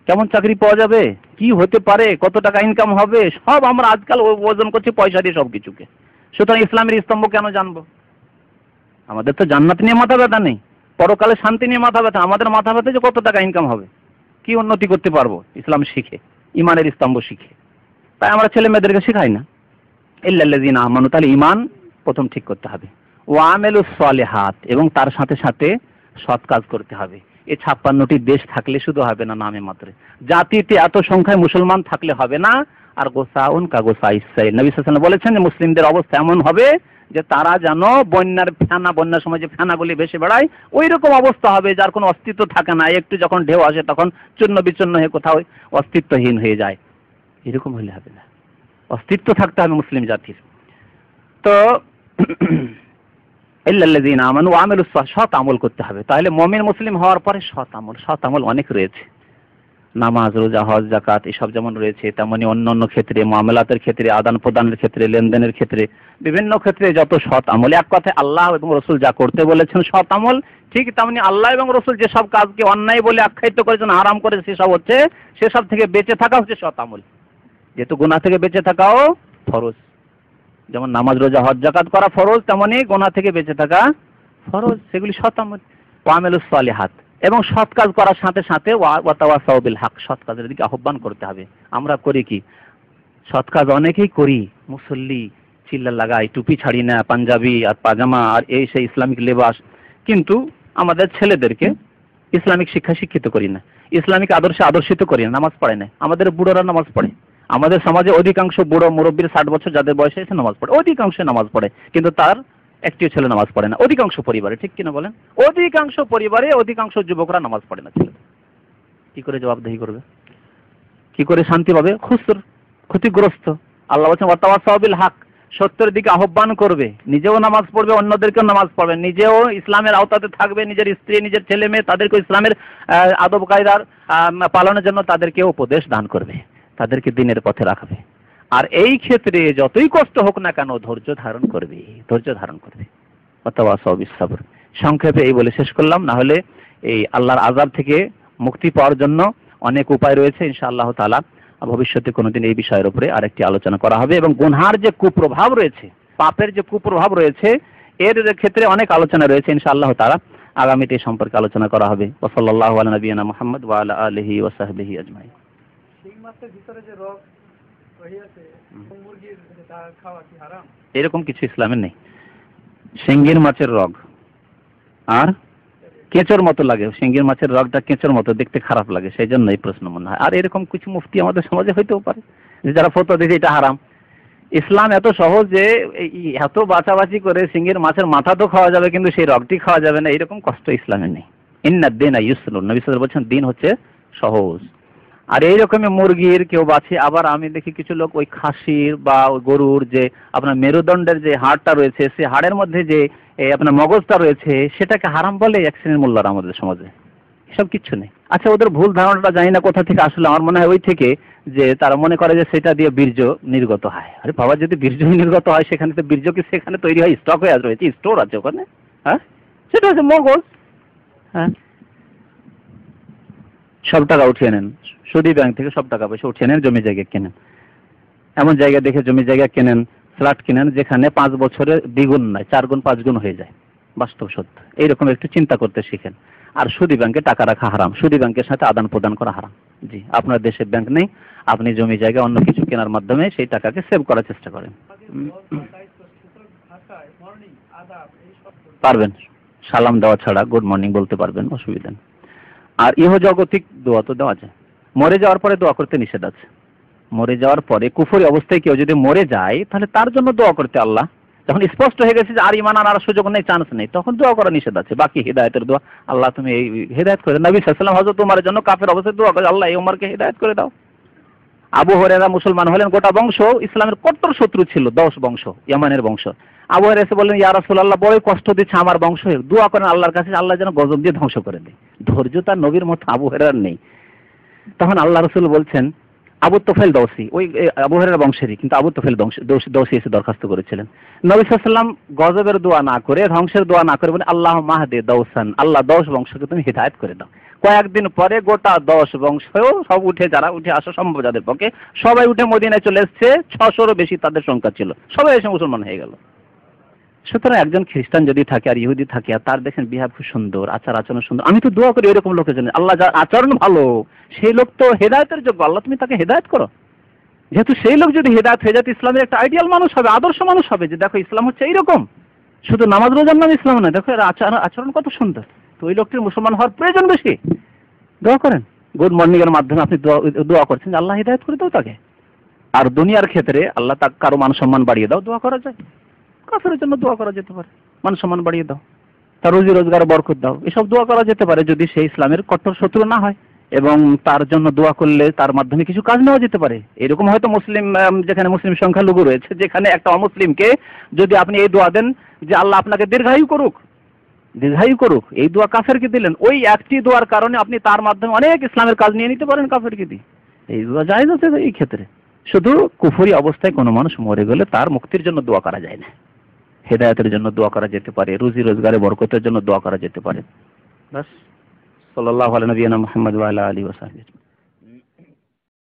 কেমন চাকরি পাওয়া যাবে, কি হতে পারে, কত টাকা ইনকাম হবে, সব আমরা আজকাল ওজন করছি পয়সা দিয়ে সবকিছুকে। সুতরাং ইসলামের স্তম্ভ কেন জানবো? আমাদের তো জান্নাত নিয়ে মাথা ব্যথা নেই, পরকালে শান্তি নিয়ে মাথা ব্যথা। আমাদের মাথা ব্যথা যে কত টাকা ইনকাম হবে, কি উন্নতি করতে পারবো ইসলাম শিখে, ঈমানের স্তম্ভ শিখে। তাই আমরা ছেলে মেয়েদেরকে শেখাই না। ইল্লাল্লাযিনা আমানু, তাহলে ঈমান প্রথম ঠিক করতে হবে। ওয়া আমিলুস সালিহাত, এবং তার সাথে সাথে সৎ কাজ করতে হবে। এই 56টি দেশ থাকলে শুধু হবে না, নামে মাত্রে। জাতিতে এত সংখ্যায় মুসলমান থাকলে হবে না। আর গোসাউন কা গোসাইস সাইল, নবী সাল্লাল্লাহু আলাইহি ওয়াসাল্লাম বলেছেন যে মুসলিমদের অবস্থা এমন হবে যে তারা যেন বন্যার ফেনা, বন্যার সময় যে ফেনাগুলি ভেসে বেড়ায় ওই রকম অবস্থা হবে, যার কোনো অস্তিত্ব থাকে না। একটু যখন ঢেউ আসে তখন চূর্ণ বিচূর্ণ হয়ে কোথাও অস্তিত্বহীন হয়ে যায়। এরকম হলে হবে না, অস্তিত্ব থাকতে হবে মুসলিম জাতির। তো ইল্লাল্লাযিনা আমানু ওয়া আমিলুস সালিহাত, সৎ আমল করতে হবে। তাহলে মুমিন মুসলিম হওয়ার পরে সৎ আমল, সৎ আমল অনেক রয়েছে। নামাজ, রোজা, হজ, যাকাত এসব যেমন রয়েছে, তেমনি অন্যান্য ক্ষেত্রে, মামলাতের ক্ষেত্রে, আদান প্রদানের ক্ষেত্রে, লেনদেনের ক্ষেত্রে, বিভিন্ন ক্ষেত্রে যত সৎ আমল, এক কথায় আল্লাহ এবং রসুল যা করতে বলেছেন সৎ আমল, ঠিক তেমনি আল্লাহ এবং রসুল যেসব কাজকে অন্যায় বলে আখ্যায়িত করেছেন, হারাম করেছে, সেসব হচ্ছে, সেসব থেকে বেঁচে থাকা হচ্ছে সৎ আমল। যেহেতু গুনাহ থেকে বেঁচে থাকাও ফরজ, যেমন নামাজ, রোজা, হজ, যাকাত করা ফরজ, তেমনি গুনাহ থেকে বেঁচে থাকা ফরজ, সেগুলি সৎ আমল। ওয়া আমিলুস সালিহাত, এবং সৎ কাজ করার সাথে সাথে ওয়া তাওয়াসাউ বিল হক, সৎ কাজের দিকে আহ্বান করতে হবে। আমরা করি কি? সৎ কাজ অনেকেই করি, মুসল্লি, চিল্লা লাগাই, টুপি ছাড়ি না, পাঞ্জাবি আর পাজামা আর এই সেই ইসলামিক লেবাস, কিন্তু আমাদের ছেলেদেরকে ইসলামিক শিক্ষা শিক্ষিত করি না, ইসলামিক আদর্শে আদর্শিত করি না, নামাজ পড়ে না। আমাদের বুড়োরা নামাজ পড়ে, আমাদের সমাজে অধিকাংশ বুড়ো মুরব্বীর 60 বছর যাদের বয়স হয়েছে নামাজ পড়ে, অধিকাংশ নামাজ পড়ে, কিন্তু তার একটিও ছেলে নামাজ পড়ে না। অধিকাংশ পরিবারে, ঠিক কিনা বলেন? অধিকাংশ পরিবারে অধিকাংশ যুবকরা নামাজ পড়ে না। ছেলে কি করে জবাবদিহি করবে? কি করে শান্তি পাবে? খুসর, ক্ষতিগ্রস্ত। আল্লাহ বলছেন ওয়া তাওয়াসাউ বিল হক, সত্যের দিকে আহ্বান করবে, নিজেও নামাজ পড়বে, অন্যদেরকেও নামাজ পড়বে, নিজেও ইসলামের আওতাতে থাকবে, নিজের স্ত্রী, নিজের ছেলে মেয়ে, তাদেরকে ইসলামের আদব কায়দার পালনের জন্য তাদেরকে উপদেশ দান করবে, তাদেরকে দ্বীনের পথে রাখবে। আর এই ক্ষেত্রে যতই কষ্ট হোক না কেন ধৈর্য ধারণ করবে, ধৈর্য ধারণ করবে। ওয়া তাওয়াসাউ বিস সাবর। সংক্ষেপে এই বলে শেষ করলাম, না হলে এই আল্লাহর আযাব থেকে মুক্তি পাওয়ার জন্য অনেক উপায় রয়েছে। ইনশাআল্লাহ তাআলা ভবিষ্যতে কোনোদিন এই বিষয়ের উপরে আরেকটি আলোচনা করা হবে। এবং গুনহার যে কুপ্রভাব রয়েছে, পাপের যে কুপ্রভাব রয়েছে, এর ক্ষেত্রে অনেক আলোচনা রয়েছে। ইনশাআল্লাহ তাআলা আগামীতে এই সম্পর্কে আলোচনা করা হবে। ওয়া সাল্লাল্লাহু আলা নবিয়িনা মুহাম্মদ ওয়া আলা আলিহি ওয়া সাহবিহি আজমাইন। শিং মাছের ভিতরে যে রগ রহিয়াছে, মুরগির এটা খাওয়া কি হারাম? এরকম কিছু ইসলামে নেই। শিঙ্গির মাছের রগ আর কেঁচোর মতো লাগে, শিঙ্গির মাছের রগটা কেঁচোর মতো দেখতে খারাপ লাগে, সেই জন্য এই প্রশ্ন মনে হয়। আর এরকম কিছু মুফতি আমাদের সমাজে হইতেও পারে, যারা ফতোয়া দিয়েছে এটা হারাম, ইসলাম এত সহজ যে এত বাঁচাবাচি করে সিংহের মাছের মাথা তো খাওয়া যাবে, কিন্তু সেই রগটি খাওয়া যাবে না, এরকম কষ্ট ইসলামে নেই। ইন্নাদ দীনা ইউসরুন, নবী সাল্লাল্লাহু আলাইহি ওয়াসাল্লাম বলছেন দিন হচ্ছে সহজ। আর এইরকমই মুরগির কেউ বাছে, আবার আমি দেখি কিছু লোক ওই খাসির বা ওই গরুর যে আপনার মেরুদণ্ডের যে হাড়টা রয়েছে, সে হাড়ের মধ্যে যে আপনার মগজটা রয়েছে সেটাকে হারাম বলে এক শ্রেণীর মোল্লারা আমাদের সমাজে। এসব কিচ্ছু নেই। আচ্ছা, ওদের ভুল ধারণাটা জানি না কোথা থেকে আসলে, আমার মনে হয় ওই থেকে যে তারা মনে করে যে সেটা দিয়ে বীর্য নির্গত হয়। আরে বাবা, যদি বীর্য নির্গত হয় সেখানে তো বীর্য কি সেখানে তৈরি হয়, স্টক হয়ে রয়েছে, স্টোর আছে ওখানে। হ্যাঁ, সেটা হচ্ছে মগজ। হ্যাঁ, সব টাকা উঠিয়ে নেন, সুদী ব্যাংক থেকে সব টাকা পয়সা উঠিয়ে নেন, জমি জায়গা কেনেন, এমন জায়গা দেখে জমি জায়গা কেনেন, ফ্ল্যাট কিনেন যেখানে 5 বছরে দ্বিগুণ নয় 4 গুণ 5 গুণ হয়ে যায়। বাস্তব সত্য। এইরকম একটু চিন্তা করতে শিখেন। আর সুদী ব্যাংকে টাকা রাখা হারাম, সুদী ব্যাংকের সাথে আদান প্রদান করা হারাম। জি, আপনার দেশে ব্যাংক নেই, আপনি জমি জায়গা অন্য কিছু কেনার মাধ্যমে সেই টাকাকে সেভ করার চেষ্টা করেন। পারবেন, সালাম দেওয়া ছাড়া গুড মর্নিং বলতে পারবেন, অসুবিধা নেই। আর ইহজগতিক দোয়া তো দেওয়া যায়, মরে যাওয়ার পরে দোয়া করতে নিষেধ আছে। মরে যাওয়ার পরে কুফরি অবস্থায় কেউ যদি মরে যায় তাহলে তার জন্য দোয়া করতে, আল্লাহ যখন স্পষ্ট হয়ে গেছে যে আর ঈমান আনার সুযোগ নেই, চান্স নেই, তখন দোয়া করা নিষেধ আছে। বাকি হিদায়াতের দোয়া, আল্লাহ তুমি এই হিদায়াত করে দাও। নবী সাল্লাল্লাহু আলাইহি ওয়াসাল্লাম হযরত ওমরের জন্য কাফের অবস্থায় দোয়া করে, আল্লাহ এই ওমরকে হিদায়াত করে দাও। আবু হুরায়রা মুসলমান হলেন, গোটা বংশ ইসলামের কট্টর শত্রু ছিল, 10 বংশ, ইয়ামানের বংশ। আবু হুরায়রা এসে বললেন, ইয়া রাসূলুল্লাহ, বড়ই কষ্ট দিচ্ছে আমার বংশ, দোয়া করেন আল্লাহর কাছে আল্লাহ যেন গজব দিয়ে ধ্বংস করে দেয়। ধৈর্য তার নবীর মতো আবু হুরায়রার নেই। তখন আল্লাহ রাসূল বলছেন, আবু তোফেল দৌসি, ওই আবু হুরায়রা বংশেরই, কিন্তু আবু তোফেল দৌসি এসে দরখাস্ত করেছিলেন। নবী সাল্লাল্লাহু আলাইহি ওয়াসাল্লাম গজবের দোয়া না করে, ধ্বংসের দোয়া না করে বলেন, আল্লাহ মাহদি দৌসান, আল্লাহ 10 বংশকে তুমি হিদায়াত করে দাও। কয়েকদিন পরে গোটা 10 বংশ সব উঠে, যারা উঠে আসা সম্ভব যাদের পক্ষে, সবাই উঠে মদিনায় চলে এসেছে। 600-রও বেশি তাদের সংখ্যা ছিল, সবাই এসে মুসলমান হয়ে গেল। সুতরাং একজন খ্রিস্টান যদি থাকে আর ইহুদি থাকে আর তার দেখেন বিহেভ খুব সুন্দর, আচার আচরণ সুন্দর, আমি তো দোয়া করি এরকম লোকের জন্য, আল্লাহ যার আচরণ ভালো সেই লোক তো হেদায়েতের যোগ্য, আল্লাহ তুমি তাকে হেদায়েত করো। যেহেতু সেই লোক যদি হেদায়েত হয়ে যায়, ইসলামের একটা আইডিয়াল মানুষ হবে, আদর্শ মানুষ হবে, যে দেখো ইসলাম হচ্ছে এইরকম, শুধু নামাজ রোজার নাম ইসলাম নয়, দেখো এর আচরণ কত সুন্দর, তো ওই লোকটির মুসলমান হওয়ার প্রয়োজন বেশি। দোয়া করেন, গুড মর্নিং এর মাধ্যমে আপনি দোয়া করছেন যে আল্লাহ হিদায়াত করে দাও তাকে। আর দুনিয়ার ক্ষেত্রে আল্লাহ তাকে কারো মান সম্মান বাড়িয়ে দাও, দোয়া করা যায়। কাফেরের জন্য দোয়া করা যেতে পারে, মান সম্মান বাড়িয়ে দাও, তার রুজি রোজগার বরকত দাও, এসব দোয়া করা যেতে পারে যদি সে ইসলামের কট্টর শত্রু না হয়। এবং তার জন্য দোয়া করলে তার মাধ্যমে কিছু কাজ নেওয়া যেতে পারে। এরকম হয়তো মুসলিম, যেখানে মুসলিম সংখ্যালঘু রয়েছে, যেখানে একটা অমুসলিমকে যদি আপনি এই দোয়া দেন যে আল্লাহ আপনাকে দীর্ঘায়ু করুক, এই দোয়া কাফেরকে দিলেন, ওই একটি দোয়ার কারণে আপনি তার মাধ্যমে অনেক ইসলামের কাজ নিয়ে নিতে পারেন কাফেরকে দিয়ে। এই দোয়া জায়েজ আছে এই ক্ষেত্রে। শুধু কুফরি অবস্থায় কোনো মানুষ মরে গেলে তার মুক্তির জন্য দোয়া করা যায় না, হেদায়েতের জন্য দোয়া করা যেতে পারে, রুজি রোজগারে বরকতের জন্য দোয়া করা যেতে পারে। বাস। সাল্লাল্লাহু আলা নবিয়িনা মুহাম্মদ ওয়া আলা আলিহি ওয়া সাহবিহি।